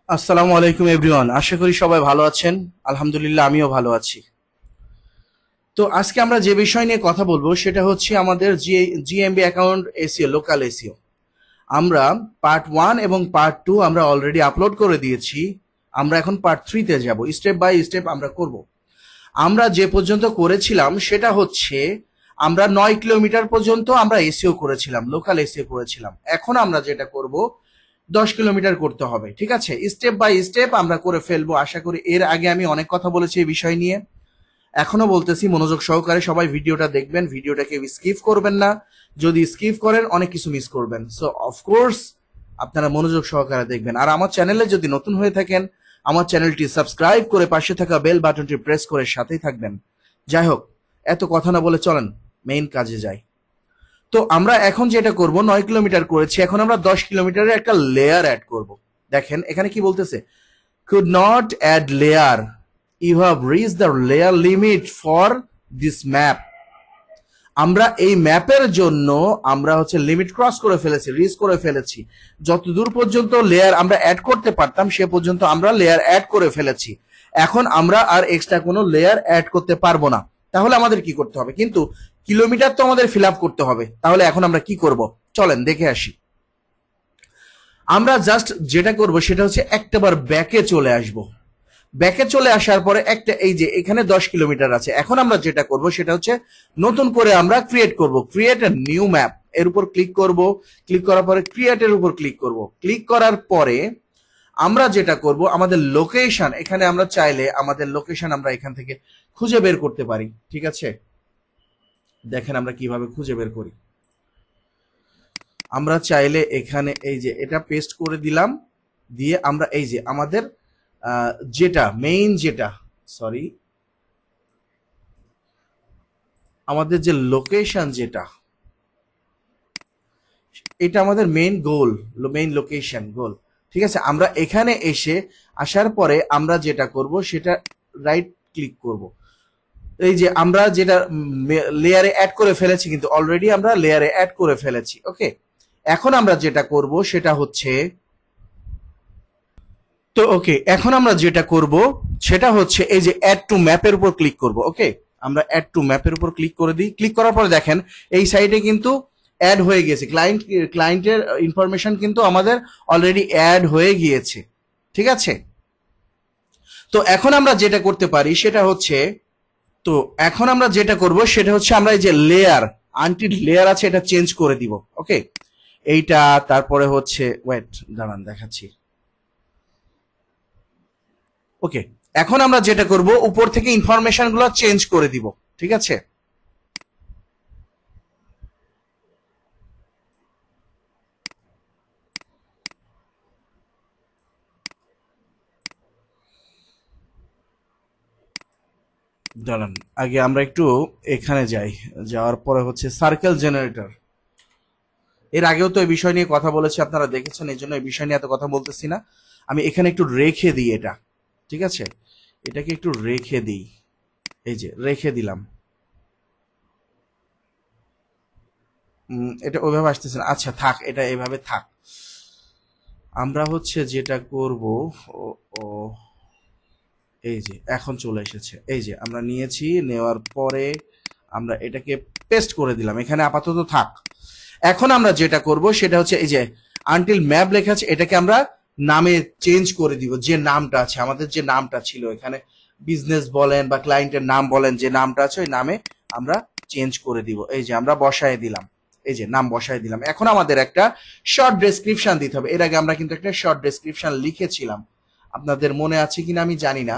আসসালামু আলাইকুম এভরিওয়ান, আশা করি সবাই ভালো আছেন। আলহামদুলিল্লাহ, আমিও ভালো আছি। তো আজকে আমরা যে বিষয় নিয়ে কথা বলবো সেটা হচ্ছে আমাদের GMB account SEO, local SEO. আমরা পার্ট 1 এবং পার্ট 2 আমরা অলরেডি আপলোড করে দিয়েছি। আমরা এখন পার্ট 3 তে যাব, স্টেপ বাই স্টেপ আমরা করব। আমরা যে পর্যন্ত করেছিলাম সেটা হচ্ছে আমরা 9 কিলোমিটার পর্যন্ত আমরা এসিও করেছিলাম, লোকাল এসিও করেছিলাম। এখন আমরা যেটা করব 10 কিলোমিটার করতে হবে, ঠিক আছে? স্টেপ বাই স্টেপ আমরা করে ফেলবো আশা করি। এর আগে আমি অনেক কথা বলেছি এই বিষয় নিয়ে, এখনো বলতেছি, মনোযোগ সহকারে সবাই ভিডিওটা দেখবেন, ভিডিওটাকে স্কিপ করবেন না। যদি স্কিপ করেন অনেক কিছু মিস করবেন। সো অফকোর্স আপনারা মনোযোগ সহকারে দেখবেন। আর আমার চ্যানেলে যদি নতুন হয়ে থাকেন, আমার চ্যানেলটি সাবস্ক্রাইব করে পাশে থাকা বেল বাটনটি প্রেস করে সাথেই থাকবেন। যাই হোক, এত কথা না বলে চলেন মেইন কাজে যাই। তো আমরা এখন যেটা করব, 9 কিলোমিটার করেছি, এখন আমরা 10 কিলোমিটারের একটা লেয়ার অ্যাড করব। দেখেন এখানে কি বলতেছে, could not add layer, you have reached the layer limit for this map। আমরা এই ম্যাপের জন্য আমরা হচ্ছে লিমিট ক্রস করে ফেলেছি, রিচ করে ফেলেছি। যতদূর পর্যন্ত লেয়ার আমরা অ্যাড করতে পারতাম সে পর্যন্ত আমরা লেয়ার অ্যাড করে ফেলেছি। এখন আমরা আর এক্সট্রা কোনো লেয়ার অ্যাড করতে পারবো না। তাহলে আমাদের কি করতে হবে? কিন্তু কিলোমিটার তো আমাদের ফিল আপ করতে হবে। তাহলে এখন আমরা কি করব, চলেন দেখে আসি। আমরা জাস্ট যেটা করব সেটা হচ্ছে একটাবার ব্যাকে চলে আসব। ব্যাকে চলে আসার পরে একটা, এই যে এখানে 10 কিলোমিটার আছে, এখন আমরা যেটা করব সেটা হচ্ছে নতুন করে আমরা ক্রিয়েট করব, ক্রিয়েট এ নিউ ম্যাপ। এর উপর ক্লিক করব, ক্লিক করার পরে ক্রিয়েট এর উপর ক্লিক করব। ক্লিক করার পরে আমরা যেটা করব, আমাদের লোকেশন, এখানে আমরা চাইলে আমাদের লোকেশন আমরা এখান থেকে খুঁজে বের করতে পারি, ঠিক আছে? দেখেন আমরা কিভাবে খুঁজে বের করি। আমরা চাইলে এখানে এই যে এটা পেস্ট করে দিলাম, দিয়ে আমরা এই যে আমাদের যেটা মেইন, যেটা সরি আমাদের যে লোকেশন, যেটা এটা আমাদের মেইন গোল, মেইন লোকেশন গোল, ঠিক আছে? আমরা এখানে আসার পরে আমরা যেটা করব সেটা রাইট ক্লিক করব। এই যে আমরা যেটা লেয়ারে অ্যাড করে ফেলেছি, কিন্তু অলরেডি আমরা লেয়ারে অ্যাড করে ফেলেছি। ওকে, এখন আমরা যেটা করব সেটা হচ্ছে, তো ওকে, এখন আমরা যেটা করব সেটা হচ্ছে এই যে অ্যাড টু ম্যাপের উপর ক্লিক করব। ওকে, আমরা অ্যাড টু ম্যাপের উপর ক্লিক করে দিই। ক্লিক করার পরে দেখেন এই সাইডে কিন্তু অ্যাড হয়ে গেছে, ক্লায়েন্টের ইনফরমেশন কিন্তু আমাদের অলরেডি অ্যাড হয়ে গিয়েছে, ঠিক আছে? তো এখন আমরা যেটা করতে পারি সেটা হচ্ছে, তো এখন আমরা যেটা করব সেটা হচ্ছে আমরা এই যে লেয়ার, আনটিল লেয়ার আছে, এটা চেঞ্জ করে দিব। ওকে, এইটা তারপরে হচ্ছে, ওয়েট দাঁড়ান দেখাচ্ছি। ওকে, এখন আমরা যেটা করব উপর থেকে ইনফরমেশন গুলো চেঞ্জ করে দিব, ঠিক আছে? দাঁড়ান, আগে আমরা একটু এখানে যাই, যাওয়ার পরে হচ্ছে সার্কেল জেনারেটর। এর আগেও তো এই বিষয় নিয়ে কথা বলেছি, আপনারা দেখেছেন, এই জন্য এই বিষয় নিয়ে এত কথা বলতেছি না। আমি এখানে একটু রেখে দিই এটা, ঠিক আছে? এটাকে একটু রেখে দিই, এই যে রেখে দিলাম। এটা ওইভাবে আসতেছে না, আচ্ছা থাক, এটা এভাবে থাক। আমরা হচ্ছে যেটা করব, ও ও এই যে এখন চলে এসেছে, এই যে আমরা নিয়েছি, নেওয়ার পরে আমরা এটাকে পেস্ট করে দিলাম, এখানে আপাতত থাক। এখন আমরা যেটা করব সেটা হচ্ছে এই যে আনটিল ম্যাপ লেখা আছে, এটাকে আমরা নামে চেঞ্জ করে দিব। যে নামটা আছে, আমাদের যে নামটা ছিল এখানে, বিজনেস বলেন বা ক্লায়েন্টের নাম বলেন, যে নামটা আছে ওই নামে আমরা চেঞ্জ করে দিব। এই যে আমরা বসায় দিলাম, এই যে নাম বসায় দিলাম। এখন আমাদের একটা শর্ট ডেসক্রিপশন দিতে হবে। এর আগে আমরা কিন্তু একটা শর্ট ডেসক্রিপশন লিখেছিলাম, আপনাদের মনে আছে কিনা আমি জানি না।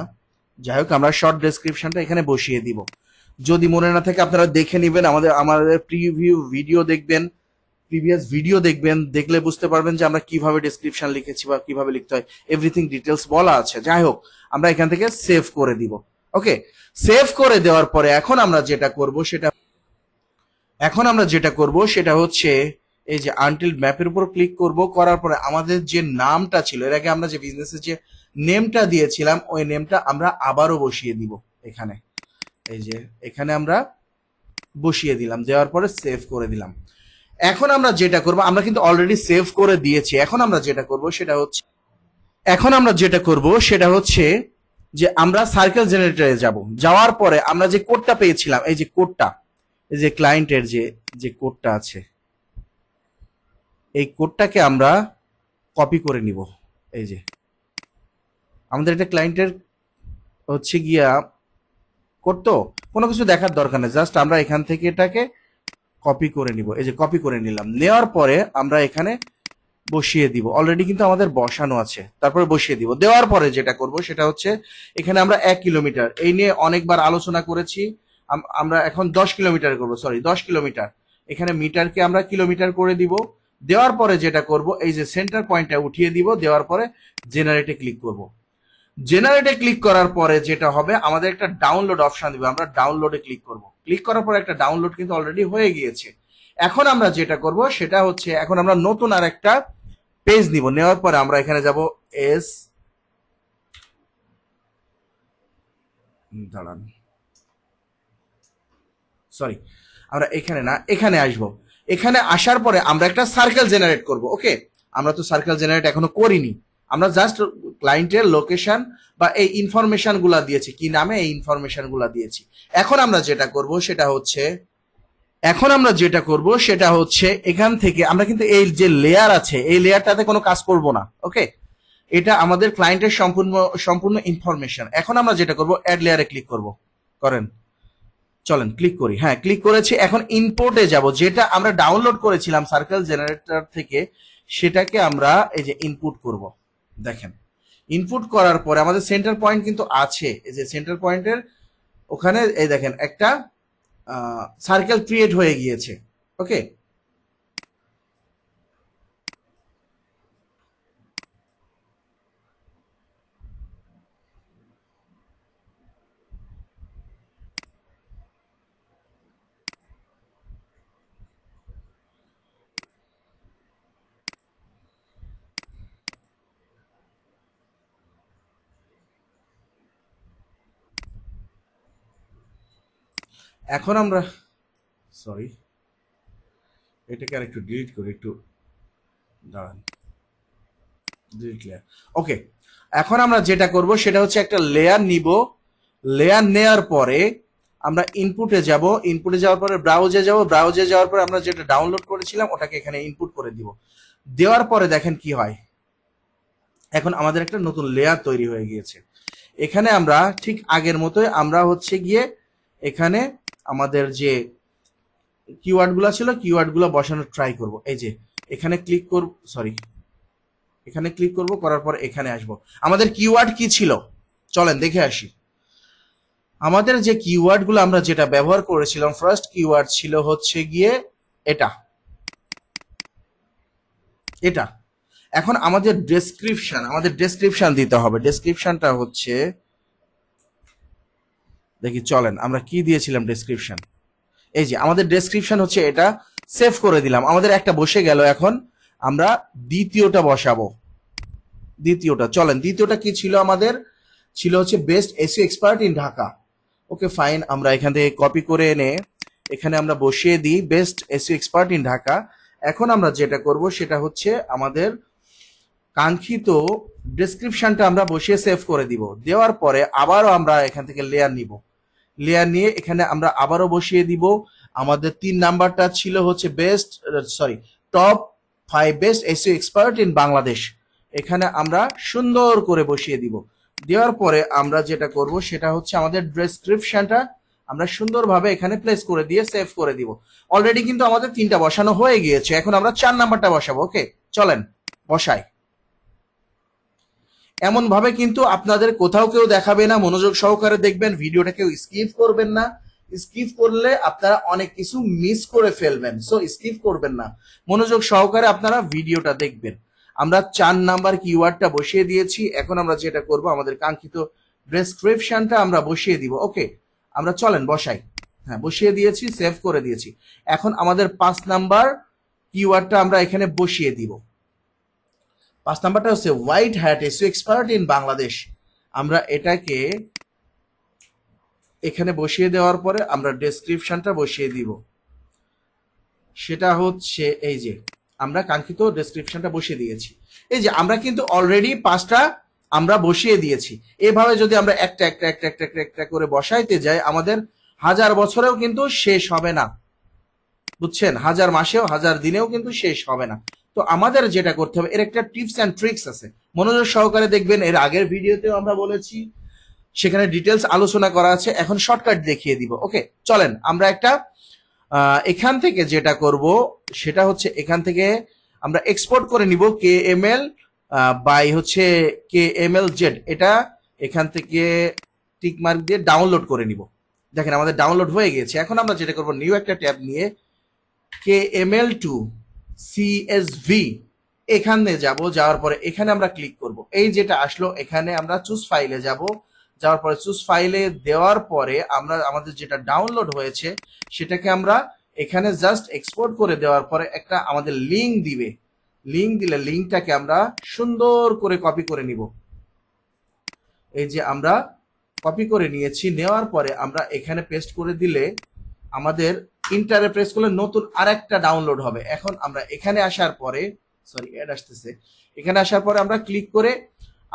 যাই হোক, আমরা শর্ট ডেসক্রিপশনটা এখানে বসিয়ে দিব। যদি মনে না থাকে আপনারা দেখে নেবেন, আমাদের প্রিভিউ ভিডিও দেখবেন, প্রিভিয়াস ভিডিও দেখবেন, দেখলে বুঝতে পারবেন যে আমরা কিভাবে ডেসক্রিপশন লিখেছি বা কিভাবে লিখতে হয়, এভরিথিং ডিটেলস বলা আছে। যাই হোক, আমরা এখান থেকে সেভ করে দিব। ওকে, সেভ করে দেওয়ার পরে এখন আমরা যেটা করব সেটা হচ্ছে এই যে আনটিল ম্যাপের উপর ক্লিক করব। করার পরে আমাদের যে নামটা ছিল, এর আগে আমরা যে বিজনেসের যে নেমটা দিয়েছিলাম ওই নেমটা আমরা আবারও বসিয়ে দিব এখানে। এই যে এখানে আমরা বসিয়ে দিলাম, দেওয়ার পরে সেভ করে দিলাম। এখন আমরা যেটা করব, আমরা কিন্তু অলরেডি সেভ করে দিয়েছি। এখন আমরা যেটা করব সেটা হচ্ছে এখন আমরা যেটা করব সেটা হচ্ছে যে আমরা সার্কেল জেনারেটরে যাব, যাওয়ার পরে আমরা যে কোডটা পেয়েছিলাম, এই যে কোডটা, এই যে ক্লায়েন্টের যে কোডটা আছে, এই কোডটাকে আমরা কপি করে নিব। এই যে আমাদের এটা ক্লায়েন্টের হচ্ছে গিয়া কোড, তো কোনো কিছু দেখার দরকার নেই, জাস্ট আমরা এখান থেকে এটাকে কপি করে নিব। এই যে কপি করে নিলাম, নেওয়ার পরে আমরা এখানে বসিয়ে দিব। অলরেডি কিন্তু আমাদের বসানো আছে, তারপরে বসিয়ে দিব। দেওয়ার পরে যেটা করব সেটা হচ্ছে এখানে আমরা 1 কিলোমিটার, এই নিয়ে অনেকবার আলোচনা করেছি। আমরা এখন 10 কিলোমিটার করব, সরি 10 কিলোমিটার। এখানে মিটারকে আমরা কিলোমিটার করে দিব। দেওয়ার পরে যেটা করব, এই যে সেন্টার পয়েন্টটা উঠিয়ে দিব। দেওয়ার পরে জেনারেটে ক্লিক করব। জেনারেটে ক্লিক করার পরে যেটা হবে, আমাদের একটা ডাউনলোড অপশন দিবে, আমরা ডাউনলোডে ক্লিক করব। ক্লিক করার পরে একটা ডাউনলোড কিন্তু অলরেডি হয়ে গিয়েছে। এখন আমরা যেটা করব সেটা হচ্ছে, এখন আমরা নতুন আর একটা পেজ নিব। নেওয়ার পরে আমরা এখানে যাব দাঁড়ান, সরি, আমরা এখানে না, এখানে আসব। এখানে আসার পরে আমরা একটা সার্কেল জেনারেট করব। ওকে, আমরা তো সার্কেল জেনারেট এখনো করিনি, আমরা জাস্ট ক্লায়েন্টের লোকেশন বা এই ইনফরমেশন গুলা দিয়েছি, কি নামে এই ইনফরমেশন গুলা দিয়েছি। এখন আমরা যেটা করব সেটা হচ্ছে, এখান থেকে আমরা কিন্তু এই যে লেয়ার আছে, এই লেয়ারটাতে কোনো কাজ করব না। ওকে, এটা আমাদের ক্লায়েন্টের সম্পূর্ণ ইনফরমেশন। এখন আমরা যেটা করব, অ্যাড লেয়ারে ক্লিক করব। করেন, চলেন ক্লিক করি। হ্যাঁ, ক্লিক করেছি। এখন ইম্পোর্টে যাব, যেটা আমরা ডাউনলোড করেছিলাম সার্কেল জেনারেটর থেকে, সেটাকে আমরা এই যে ইনপুট করব। দেখেন, ইনপুট করার পরে আমাদের সেন্টার পয়েন্ট কিন্তু আছে। এই যে সেন্টার পয়েন্টের ওখানে এই দেখেন একটা সার্কেল ক্রিয়েট হয়ে গিয়েছে। ওকে, এখন আমরা, সরি, এটাকে আর একটু ডিলিট করি, একটু দাঁড়ান, ডিলিট লেয়ার। ওকে, এখন আমরা যেটা করব সেটা হচ্ছে একটা লেয়ার নিব। লেয়ার নেয়ার পরে আমরা ইনপুটে যাব। ইনপুটে যাওয়ার পরে ব্রাউজে যাব। ব্রাউজে যাওয়ার পরে আমরা যেটা ডাউনলোড করেছিলাম ওটাকে এখানে ইনপুট করে দিব। দেওয়ার পরে দেখেন কি হয়, এখন আমাদের একটা নতুন লেয়ার তৈরি হয়ে গিয়েছে। এখানে আমরা ঠিক আগের মতোই আমরা হচ্ছে গিয়ে এখানে আমাদের যে কিওয়ার্ড গুলা ছিল, কিওয়ার্ড গুলো বসানোর ট্রাই করব। এই যে এখানে ক্লিক করব, সরি, এখানে ক্লিক করব, করার পর এখানে আসব। আমাদের কিওয়ার্ড কি ছিল চলেন দেখে আসি। আমাদের যে কিওয়ার্ড গুলো আমরা যেটা ব্যবহার করেছিলাম, ফার্স্ট কিওয়ার্ড ছিল হচ্ছে গিয়ে এটা এটা এখন আমাদের ডেসক্রিপশন দিতে হবে। ডেসক্রিপশনটা হচ্ছে, দেখি চলেন আমরা কি দিয়েছিলাম ডেসক্রিপশন। এই যে আমাদের ডেসক্রিপশন হচ্ছে এটা, সেভ করে দিলাম। আমাদের একটা বসে গেল, এখন আমরা দ্বিতীয়টা বসাবো। দ্বিতীয়টা, চলেন দ্বিতীয়টা কি ছিল আমাদের, ছিল হচ্ছে best SEO expert in Dhaka. Okay fine, আমরা এখান থেকে কপি করে এনে এখানে আমরা বসিয়ে দিই best SEO expert in Dhaka. এখন আমরা যেটা করব সেটা হচ্ছে আমাদের কাঙ্ক্ষিত ডেসক্রিপশনটা আমরা বসিয়ে সেভ করে দিব। দেওয়ার পরে আবারও আমরা এখান থেকে লেয়ার নিব। লেয়ার নিয়ে এখানে আমরা আবারও বসিয়ে দিব। আমাদের 3 নাম্বারটা ছিল হচ্ছে top 5 best SEO expert in Bangladesh. এখানে আমরা সুন্দর করে বসিয়ে দিব। দেওয়ার পরে আমরা যেটা করব সেটা হচ্ছে আমাদের ডেসক্রিপশনটা আমরা সুন্দরভাবে এখানে প্লেস করে দিয়ে সেভ করে দিব। অলরেডি কিন্তু আমাদের 3টা বসানো হয়ে গিয়েছে। এখন আমরা 4 নাম্বারটা বসাবো। ওকে, চলেন বসাই। এমন ভাবে কিন্তু আপনাদের কোথাও কেউ দেখাবে না, মনোযোগ সহকারে দেখবেন, ভিডিওটা কেউ স্কিপ করবেন না। স্কিপ করলে আপনারা অনেক কিছু মিস করে ফেলবেন, সো স্কিপ করবেন না, মনোযোগ সহকারে আপনারা ভিডিওটা দেখবেন। আমরা 4 নাম্বার কিওয়ার্ডটা বসিয়ে দিয়েছি। এখন আমরা যেটা করব, আমাদের কাঙ্ক্ষিত ডেসক্রিপশনটা আমরা বসিয়ে দিব। ওকে, আমরা চলেন বসাই। হ্যাঁ, বসিয়ে দিয়েছি, সেভ করে দিয়েছি। এখন আমাদের 5 নাম্বার কিওয়ার্ডটা আমরা এখানে বসিয়ে দিব। 5 নাম্বারটা হচ্ছে white hat SEO expert in Bangladesh. আমরা এটাকে এখানে বসিয়ে দেওয়ার পরে আমরা ডেসক্রিপশনটা বসিয়ে দিব। সেটা হচ্ছে এই যে আমরা কাঙ্ক্ষিত ডেসক্রিপশনটা বসিয়ে দিয়েছি। এই যে আমরা কিন্তু অলরেডি 5টা আমরা বসিয়ে দিয়েছি। এভাবে যদি আমরা একটা একটা একটা একটা একটা একটা করে বসাইতে যাই, আমাদের 1000 বছরেও কিন্তু শেষ হবে না, বুঝছেন? 1000 মাসেও 1000 দিনেও কিন্তু শেষ হবে না। তো আমাদের যেটা করতে হবে, এর একটা টিপস অ্যান্ড ট্রিক্স আছে, মনোযোগ সহকারে দেখবেন। এর আগের ভিডিওতেও আমরা বলেছি, সেখানে ডিটেলস আলোচনা করা আছে। এখন শর্টকাট দেখিয়ে দিব। ওকে, চলেন আমরা একটা এখান থেকে যেটা করব সেটা হচ্ছে, এখান থেকে আমরা এক্সপোর্ট করে নিব KML বাই হচ্ছে KMLZ। এটা এখান থেকে টিক মার্ক দিয়ে ডাউনলোড করে নিব। দেখেন আমাদের ডাউনলোড হয়ে গেছে। এখন আমরা যেটা করব, নিউ একটা ট্যাব নিয়ে KML2 CSV এখানে যাব। যাওয়ার পরে এখানে আমরা ক্লিক করব। এই যেটা আসলো, এখানে আমরা চুজ ফাইলে যাব। যাওয়ার পরে চুজ ফাইলে দেওয়ার পরে আমরা আমাদের যেটা ডাউনলোড হয়েছে সেটাকে আমরা এখানে জাস্ট এক্সপোর্ট করে দেওয়ার পরে একটা আমাদের লিংক দিবে। লিংক দিলে লিংকটাকে আমরা সুন্দর করে কপি করে নিব। এই যে আমরা কপি করে নিয়েছি। নেওয়ার পরে আমরা এখানে পেস্ট করে দিলে আমাদের ইন্টারে প্রেস করলে নতুন আরেকটা ডাউনলোড হবে। এখন আমরা এখানে আসার পরে, সরি অ্যাড আসতেছে, এখানে আসার পরে আমরা ক্লিক করে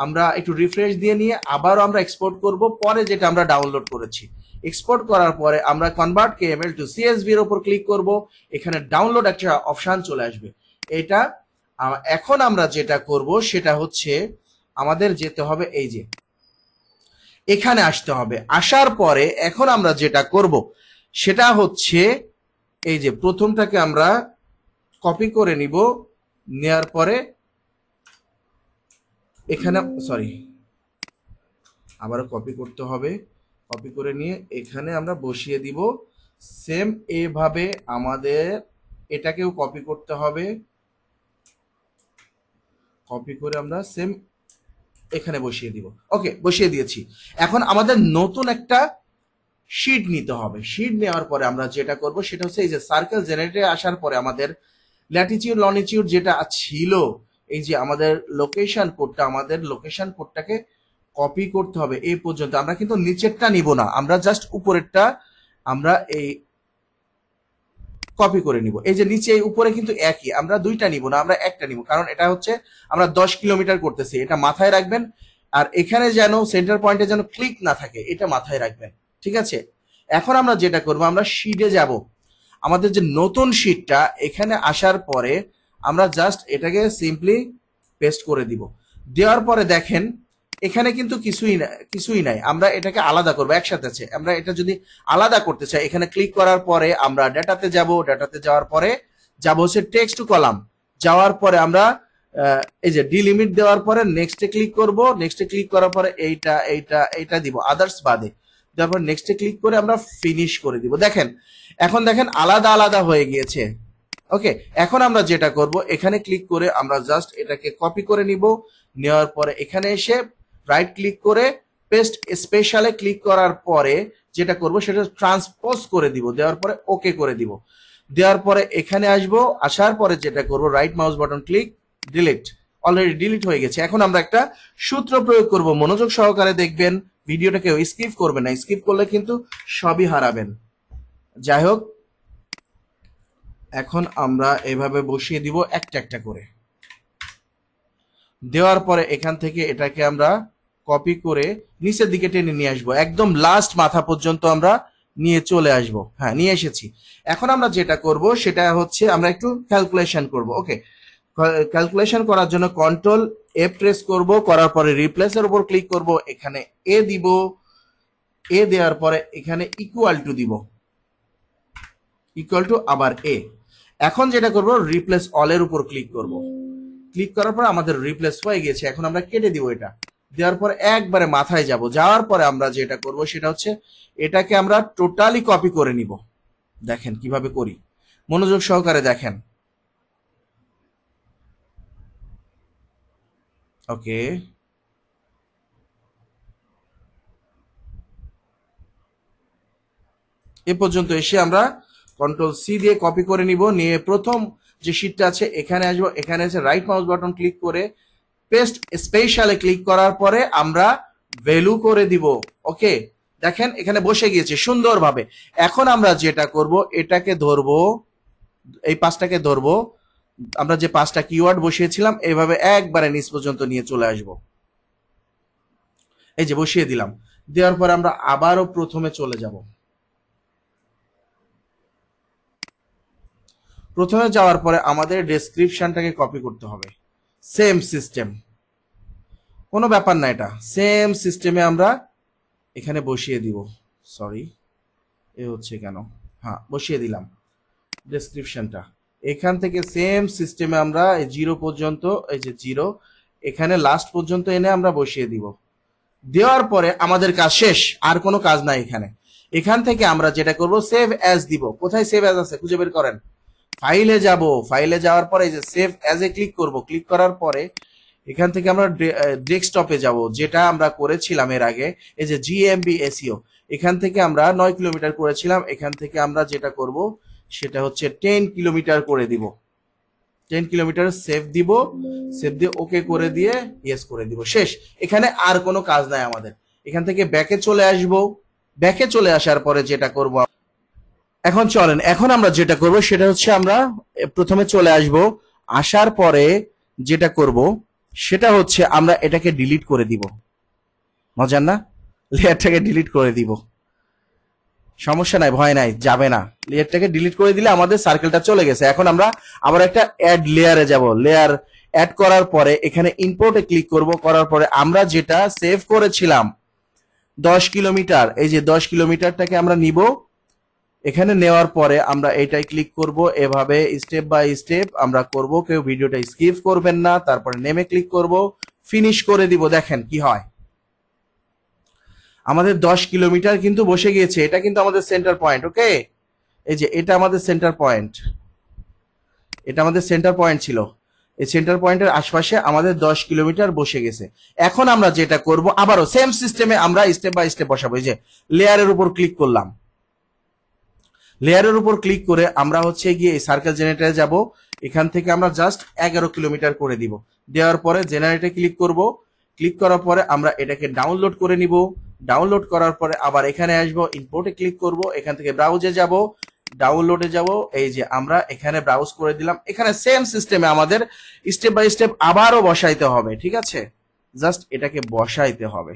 আমরা একটু রিফ্রেশ দিয়ে নিয়ে আবারও আমরা এক্সপোর্ট করব পরে যেটা আমরা ডাউনলোড করেছি। এক্সপোর্ট করার পরে আমরা কনভার্ট KML টু CSV এর উপর ক্লিক করব। এখানে ডাউনলোড একটা অপশন চলে আসবে। এটা এখন আমরা যেটা করব সেটা হচ্ছে, আমাদের যেতে হবে এই যে এখানে আসতে হবে। আসার পরে এখন আমরা যেটা করব সেটা হচ্ছে, এই যে প্রথমটাকে আমরা কপি করে নিব। নেয়ার পরে এখানে, সরি আবারও কপি করতে হবে। কপি করে নিয়ে এখানে আমরা বসিয়ে দিব। সেম এভাবে আমাদের এটাকেও কপি করতে হবে। কপি করে আমরা সেম এখানে বসিয়ে দিব। ওকে, বসিয়ে দিয়েছি। এখন আমাদের নতুন একটা শিট নিতে হবে। শিট নেওয়ার পরে আমরা যেটা করব সেটা হচ্ছে, এই যে সার্কেল জেনারেটরে আসার পরে আমাদের ল্যাটিটিউড লনিটিউড যেটা ছিল, এই যে আমাদের লোকেশন কোডটা, আমাদের লোকেশন কোডটাকে কপি করতে হবে এই পর্যন্ত। আমরা কিন্তু নিচেরটা নিব না, আমরা জাস্ট উপরেরটা আমরা এই কপি করে নিব। এই যে নিচে উপরে কিন্তু একই, আমরা দুইটা নিব না, আমরা একটা নিব, কারণ এটা হচ্ছে আমরা 10 কিলোমিটার করতেছি, এটা মাথায় রাখবেন। আর এখানে যেন সেন্টার পয়েন্টে যেন ক্লিক না থাকে, এটা মাথায় রাখবেন, ঠিক আছে? এখন আমরা যেটা করব, আমরা শিটে যাব। আমাদের যে নতুন শিটটা, এখানে আসার পরে আমরা জাস্ট এটাকে সিম্পলি পেস্ট করে দিব। দেওয়ার পরে দেখেন এখানে কিন্তু কিছুই নাই। আমরা এটাকে আলাদা করবো, একসাথে আছে। আমরা এটা যদি আলাদা করতে চাই, এখানে ক্লিক করার পরে আমরা ডাটাতে যাব। ডাটাতে যাওয়ার পরে যাব হচ্ছে টেক্সট টু কলাম। যাওয়ার পরে আমরা এই যে ডিলিমিট দেওয়ার পরে নেক্সটে ক্লিক করব। নেক্সটে ক্লিক করার পরে এইটা এইটা এইটা দিব, আদার্স বাদে। তারপর নেক্সটে ক্লিক করে আমরা ফিনিশ করে দিব। দেখেন এখন দেখেন আলাদা আলাদা হয়ে গিয়েছে। ওকে, এখন আমরা যেটা করব, এখানে ক্লিক করে আমরা জাস্ট এটাকে কপি করে নিব। নেওয়ার পরে এখানে এসে রাইট ক্লিক করে পেস্ট স্পেশালে ক্লিক করার পরে যেটা করব সেটা ট্রান্সপোজ করে দিব। দেওয়ার পরে ওকে করে দিব। দেওয়ার পরে এখানে আসব। আসার পরে যেটা করব, right mouse button click, delete. Already delete হয়ে গেছে। এখন আমরা একটা সূত্র প্রয়োগ করব। মনোযোগ সহকারে দেখবেন, ভিডিওটা কেউ স্কিপ করবেন না, স্কিপ করলে কিন্তু সবই হারাবেন। যাই হোক, এখন আমরা এভাবে বসিয়ে দিব একটা একটা করে। দেওয়ার পরে এখান থেকে এটাকে আমরা কপি করে নিচের দিকে টেনে নিয়ে আসবো, একদম লাস্ট মাথা পর্যন্ত আমরা নিয়ে চলে আসব। হ্যাঁ, নিয়ে এসেছি। এখন আমরা যেটা করব সেটা হচ্ছে, আমরা একটু ক্যালকুলেশন করব। ওকে, ক্যালকুলেশন করার জন্য কন্ট্রোল এ প্রেস করব। করার পরে রিপ্লেসের উপর ক্লিক করব। এখানে এ দিব। এ দেওয়ার পরে এখানে ইকুয়াল টু দিব, ইকুয়াল টু আবার এ। এখন যেটা করব, রিপ্লেস অল এর উপর ক্লিক করব। ক্লিক করার পর আমাদের রিপ্লেস হয়ে গেছে। এখন আমরা কেটে দিব। এটা দেওয়ার পর একবারে মাথায় যাব। যাওয়ার পরে আমরা যেটা করব সেটা হচ্ছে, এটাকে আমরা টোটালি কপি করে নিব। দেখেন কিভাবে করি, মনোযোগ সহকারে দেখেন। ওকে, এ পর্যন্ত এসে আমরা কন্ট্রোল সি দিয়ে কপি করে নিব। নিয়ে প্রথম যে শীটটা আছে এখানে আসবো। এখানে এসে রাইট মাউস বাটন ক্লিক করে পেস্ট স্পেশালে ক্লিক করার পরে আমরা ভ্যালু করে দিব। ওকে, দেখেন এখানে বসে গিয়েছে সুন্দরভাবে। এখন আমরা যেটা করব, এটাকে ধরবো, এই পাঁচটাকে ধরবো। আমরা যে 5টা কিওয়ার্ড বসিয়েছিলাম এইভাবে একবারে নিচ পর্যন্ত নিয়ে চলে আসব। এই যে বসিয়ে দিলাম, দেওয়ার পর আমরা আবারও প্রথমে চলে যাব। প্রথমে যাওয়ার পরে আমাদের ডেসক্রিপশনটাকে কপি করতে হবে। সেম সিস্টেম, কোনো ব্যাপার না, এটা সেম সিস্টেমে আমরা এখানে বসিয়ে দিব। সরি, এ হচ্ছে কেন, হ্যাঁ বসিয়ে দিলাম ডেসক্রিপশনটা। এখান থেকে সেম সিস্টেমে আমরা এই 0 পর্যন্ত, এই যে 0 এখানে লাস্ট পর্যন্ত এনে আমরা বসিয়ে দিব। দেওয়ার পরে আমাদের কাজ শেষ, আর কোনো কাজ নাই এখানে। এখান থেকে আমরা যেটা করব, সেভ অ্যাজ দিব। কোথায় সেভ অ্যাজ আছে খুঁজে বের করেন। ফাইলে যাব, ফাইলে যাওয়ার পরে এই যে সেভ অ্যাজ এ ক্লিক করব। ক্লিক করার পরে এখান থেকে আমরা ডেস্কটপে যাব, যেটা আমরা করেছিলাম এর আগে। এই যে জিএমবি এসইও, এখান থেকে আমরা 9 কিলোমিটার করেছিলাম। এখান থেকে আমরা যেটা করব সেটা হচ্ছে 10 কিলোমিটার করে দিব। 10 কিলোমিটার সেভ দিব, সেভ দিয়ে ওকে করে দিয়ে ইয়েস করে দিব, শেষ। এখানে আর কোনো কাজ নাই আমাদের। এখান থেকে ব্যাকে চলে আসব। ব্যাকে চলে আসার পরে যেটা করব, এখন চলেন, এখন আমরা যেটা করব সেটা হচ্ছে আমরা প্রথমে চলে আসব। আসার পরে যেটা করব সেটা হচ্ছে আমরা এটাকে ডিলিট করে দিব। মজার না, লেয়ারটাকে ডিলিট করে দিব। সমস্যা নাই, ভয় নাই, যাবে না। লেয়ারটাকে ডিলিট করে দিলে আমাদের সার্কেলটা চলে গেছে। এখন আমরা আবার একটা অ্যাড লেয়ারে যাব। লেয়ার অ্যাড করার পরে এখানে ইম্পোর্টে ক্লিক করব। করার পরে আমরা যেটা সেভ করেছিলাম 10 কিলোমিটার, এই যে 10 কিলোমিটারটাকে আমরা নিব। এখানে নেওয়ার পরে আমরা এটাই ক্লিক করব। এভাবে স্টেপ বাই স্টেপ আমরা করব, কেউ ভিডিওটা স্কিপ করবেন না। তারপরে নেমে ক্লিক করব, ফিনিশ করে দিব। দেখেন কি হয়, আমাদের 10 কিলোমিটার কিন্তু বসে গিয়েছে। এটা কিন্তু আমাদের সেন্টার পয়েন্ট। ওকে, এই যে এটা আমাদের সেন্টার পয়েন্ট, এটা আমাদের সেন্টার পয়েন্ট ছিল। এই সেন্টার পয়েন্টের আশপাশে আমাদের 10 কিলোমিটার বসে গেছে। এখন আমরা যেটা করব, আবারও সেম সিস্টেমে আমরা স্টেপ বাই স্টেপ বসাবো। এই যে লেয়ারের উপর ক্লিক করলাম, লেয়ারের উপর ক্লিক করে আমরা হচ্ছে গিয়ে এই সার্কেল জেনারেটরে যাব। এখান থেকে আমরা জাস্ট 11 কিলোমিটার করে দিব। দেওয়ার পরে জেনারেটে ক্লিক করব। ক্লিক করার পরে আমরা এটাকে ডাউনলোড করে নিব। ডাউনলোড করার পরে আবার এখানে আসব, ইম্পোর্টে ক্লিক করব। এখান থেকে ব্রাউজে যাব, ডাউনলোডে যাব। এই যে আমরা এখানে ব্রাউজ করে দিলাম। এখানে সেম সিস্টেমে আমাদের স্টেপ বাই স্টেপ আবারও বসাইতে হবে। ঠিক আছে, জাস্ট এটাকে বসাইতে হবে।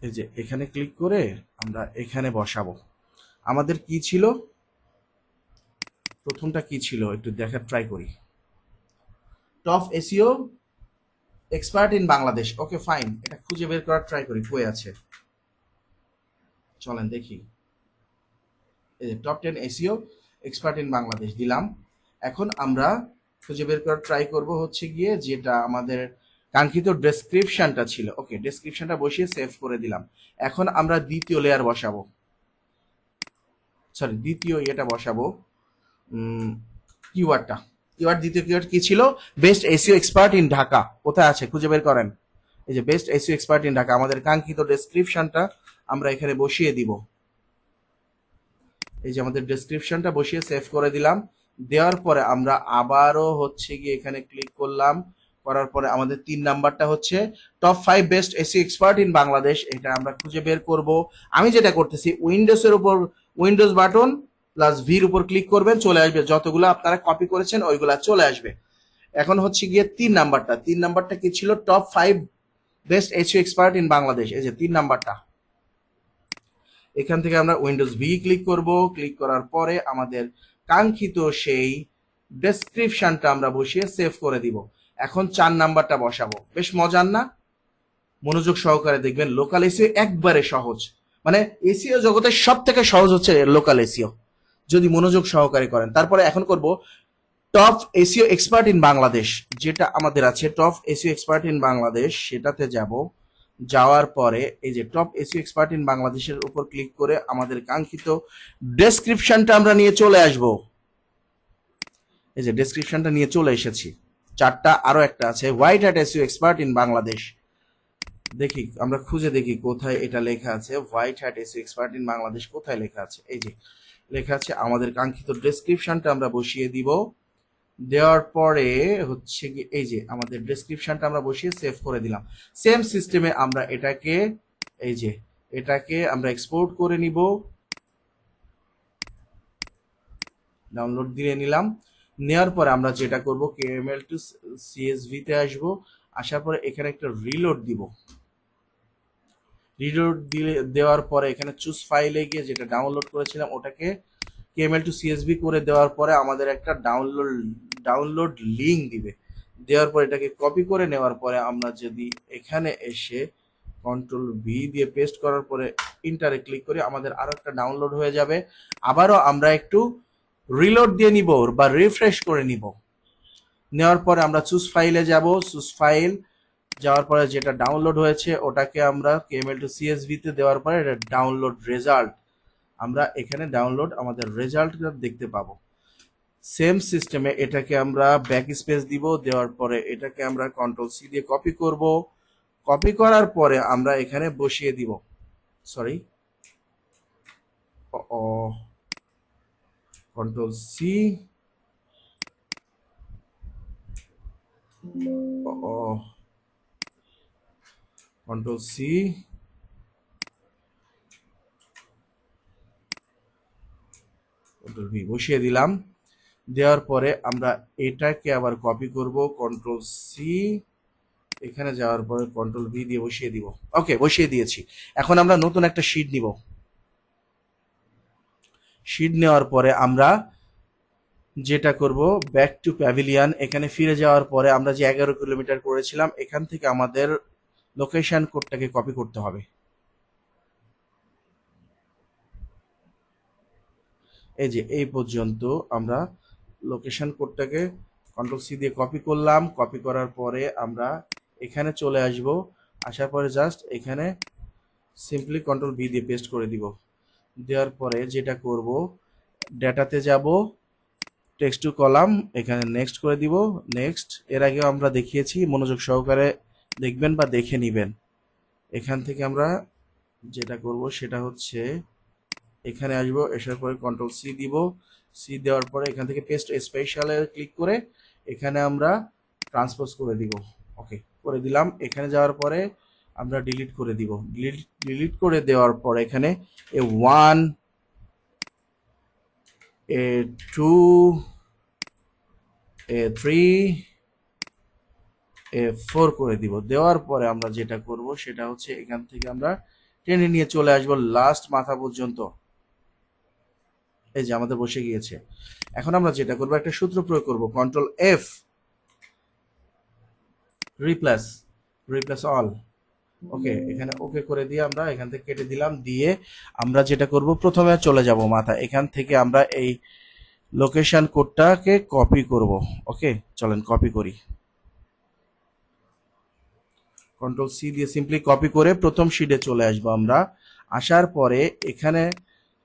এই যে এখানে ক্লিক করে আমরা এখানে বসাবো। আমাদের কি ছিল, প্রথমটা কি ছিল একটু দেখার ট্রাই করি। Top SEO expert in Bangladesh. Okay fine, এটা খুঁজে বের করার ট্রাই করি কই আছে। চলেন দেখি। এই যে top 10 SEO expert in Bangladesh দিলাম। এখন আমরা খুঁজে বের করার ট্রাই করব হচ্ছে গিয়ে যেটা আমাদের কাঙ্ক্ষিত ডেসক্রিপশনটা ছিল। ওকে, ডেসক্রিপশনটা বসিয়ে সেভ করে দিলাম। এখন আমরা দ্বিতীয় লেয়ার বসাবো, সরি দ্বিতীয় ইয়েটা বসাবো, কিওয়ার্ডটা। কিওয়ার্ড, দ্বিতীয় কিওয়ার্ড কি ছিল, best SEO expert in Dhaka. কোথায় আছে খুঁজে বের করেন। এই যে best SEO expert in Dhaka, আমাদের কাঙ্ক্ষিত ডেসক্রিপশনটা আমরা এখানে বসিয়ে দিব। এই যে আমাদের ডেসক্রিপশনটা বসিয়ে সেভ করে দিলাম। দেওয়ার পরে আমরা আবারও হচ্ছে গিয়ে এখানে ক্লিক করলাম। করার পরে আমাদের 3 নাম্বারটা হচ্ছে top 5 best SEO expert in Bangladesh. এটা আমরা খুঁজে বের করব। আমি যেটা করতেছি, উইন্ডোজের উপর উইন্ডোজ বাটন প্লাস ভির উপর ক্লিক করবেন, চলে আসবে যতগুলো আপনারা কপি করেছেন ওইগুলা চলে আসবে। এখন হচ্ছে গিয়ে 3 নাম্বারটা, 3 নাম্বারটা কি ছিল, top 5 best SEO expert in Bangladesh. এই যে 3 নাম্বারটা, এখান থেকে আমরা উইন্ডোজ ভি ক্লিক করব। ক্লিক করার পরে আমাদের কাঙ্ক্ষিত সেই ডেসক্রিপশনটা আমরা বসিয়ে সেভ করে দিব। এখন 4 নাম্বারটা বসাবো। বেশ মজার না, মনোযোগ সহকারে দেখবেন। লোকাল এসইও একবারে সহজ, মানে এসইও জগতের সব থেকে সহজ হচ্ছে লোকাল এসইও, যদি মনোযোগ সহকারে করেন। তারপরে এখন করব top SEO expert in Bangladesh, যেটা আমাদের আছে top SEO expert in Bangladesh, সেটাতে যাব। যাওয়ার পরে এই যে টপ এসইও এক্সপার্ট ইন বাংলাদেশের উপর ক্লিক করে আমাদের কাঙ্ক্ষিত ডেসক্রিপশনটা আমরা নিয়ে চলে আসব। এই যে ডেসক্রিপশনটা নিয়ে চলে এসেছি। 4টা, আরো একটা আছে white hat SEO expert in Bangladesh. দেখি আমরা খুঁজে দেখি কোথায় এটা লেখা আছে। White hat SEO expert in Bangladesh কোথায় লেখা আছে, এই যে লেখা আছে। আমাদের কাঙ্ক্ষিত ডেসক্রিপশনটা আমরা বসিয়ে দিব। দেওয়ার পরে হচ্ছে কি এই যে আমাদের ডেসক্রিপশনটা আমরা বসিয়ে সেভ করে দিলাম। সেম সিস্টেমে আমরা এটাকে এই যে এটাকে আমরা এক্সপোর্ট করে নিব, ডাউনলোড দিয়ে নিলাম। নেওয়ার পরে আমরা যেটা করব কেএমএল টু সিএসভি তে আসব, আসার পরে এখানে একটা রিলোড দিব। রিলোড দিলে দেওয়ার পরে এখানে চুজ ফাইলে গিয়ে যেটা ডাউনলোড করেছিলাম ওটাকে কেএমএল টু সিএসভি করে দেওয়ার পরে আমাদের একটা ডাউনলোড লিংক দিবে। দেওয়ার পরে এটাকে কপি করে নেওয়ার পরে আমরা যদি এখানে এসে কন্ট্রোল ভি দিয়ে পেস্ট করার পরে ইন্টারে ক্লিক করি, আমাদের আরো একটা ডাউনলোড হয়ে যাবে। আবারও আমরা একটু রিলোড দিয়ে নিব বা রিফ্রেশ করে নিব। নেওয়ার পরে আমরা চুজ ফাইলে যাব, চুজ ফাইল যাওয়ার পরে যেটা ডাউনলোড হয়েছে ওটাকে আমরা কেএমএল টু সিএসভি তে দেওয়ার পরে এটা ডাউনলোড রেজাল্ট, আমরা এখানে ডাউনলোড আমাদের রেজাল্টটা দেখতে পাবো। সেম সিস্টেমে এটাকে আমরা ব্যাক স্পেস দিব, দেওয়ার পরে এটাকে আমরা কন্ট্রোল সি দিয়ে কপি করব। কপি করার পরে আমরা এখানে বসিয়ে দিব, sorry control C, control C, control V বসিয়ে দিলাম। দেওয়ার পরে আমরা এটাকে আবার কপি করব, কন্ট্রোল সি, এখানে যাওয়ার পরে কন্ট্রোল ভি দিয়ে বসিয়ে দিব। ওকে, বসিয়ে দিয়েছি। এখন আমরা নতুন একটা শীট নিব। শীট নেওয়ার পরে আমরা যেটা করব ব্যাক টু প্যাভিলিয়ন, এখানে ফিরে যাওয়ার পরে আমরা যে 11 কিলোমিটার করেছিলাম এখান থেকে আমাদের লোকেশন কোডটাকে কপি করতে হবে। এই যে এই পর্যন্ত আমরা লোকেশন কোডটাকে কন্ট্রোল সি দিয়ে কপি করলাম। কপি করার পরে আমরা এখানে চলে আসব, আসার পরে জাস্ট এখানে সিম্পলি কন্ট্রোল ভি দিয়ে পেস্ট করে দিব। দেওয়ার পরে যেটা করব ডেটাতে যাব, টেক্সট টু কলাম, এখানে নেক্সট করে দিব। নেক্সট এর আগেও আমরা দেখিয়েছি, মনোযোগ সহকারে দেখবেন বা দেখে নিবেন। এখান থেকে আমরা যেটা করব সেটা হচ্ছে এখানে আসবো, আসার পরে কন্ট্রোল সি দিব। সি দেওয়ার পরে এখান থেকে পেস্ট স্পেশালে ক্লিক করে এখানে আমরা ট্রান্সপোজ করে দিব। ওকে, করে দিলাম। এখানে যাওয়ার পরে আমরা ডিলিট করে দিব। ডিলিট করে দেওয়ার পরে এখানে A1 A2 A3 A4 করে দিব। দেওয়ার পরে আমরা যেটা করব সেটা হচ্ছে এখান থেকে আমরা টেনে নিয়ে চলে আসবো লাস্ট মাথা পর্যন্ত। এই যে আমাদের বসে গিয়েছে। এখন আমরা যেটা করব একটা সূত্র প্রয়োগ করব, control F, replace, replace all. Okay, এখানে ওকে করে দিয়ে আমরা এখান থেকে কেটে দিলাম। দিয়ে আমরা যেটা করব প্রথমে চলে যাব মাথা, এখান থেকে আমরা এই লোকেশন কোডটাকে কপি করব। ওকে, চলেন কপি করি। কন্ট্রোল সি দিয়ে সিম্পলি কপি করে প্রথম শিটে চলে আসবো আমরা। আসার পরে এখানে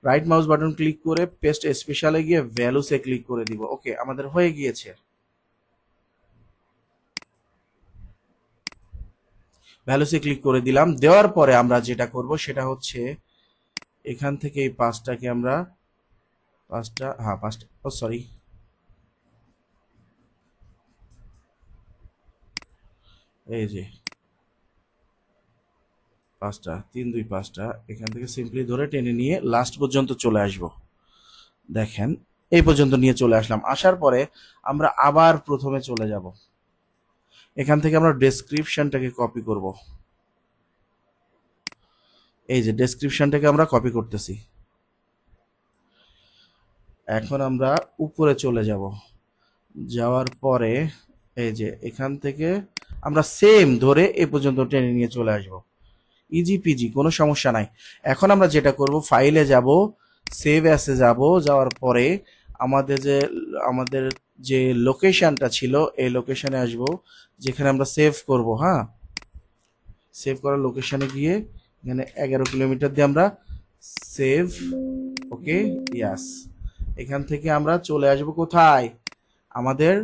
রাইট মাউস বাটন ক্লিক করে পেস্ট স্পেশালে গিয়ে ভ্যালুসে ক্লিক করে দিব। ওকে, আমাদের হয়ে গিয়েছে। ভ্যালুসে ক্লিক করে দিলাম। দেওয়ার পরে আমরা যেটা করব সেটা হচ্ছে এখান থেকে এই পাঁচটাকে আমরা পাঁচটা, ও সরি, এই যে পাঁচটা, 3 2 5টা এখান থেকে সিম্পলি ধরে টেনে নিয়ে লাস্ট পর্যন্ত চলে আসব। দেখেন এই পর্যন্ত নিয়ে চলে আসলাম। আসার পরে আমরা আবার প্রথমে চলে যাব, এখান থেকে আমরা ডেসক্রিপশনটাকে কপি করব। এই যে ডেসক্রিপশনটাকে আমরা কপি করতেছি। এখন আমরা উপরে চলে যাব, যাওয়ার পরে এই যে এখান থেকে আমরা সেম ধরে এ পর্যন্ত টেনে নিয়ে চলে আসব। ইজি পিজি, কোনো সমস্যা নাই। এখন আমরা যেটা করব ফাইলে যাব, সেভ অ্যাসে যাব, যাওয়ার পরে আমাদের যে লোকেশনটা ছিল এই লোকেশনে আসব, যেখানে আমরা সেভ করব। হ্যাঁ, সেভ করার লোকেশনে গিয়ে এখানে 11 কিলোমিটার দিয়ে আমরা সেভ। ওকে, ইয়াস। এখান থেকে আমরা চলে আসব কোথায়, আমাদের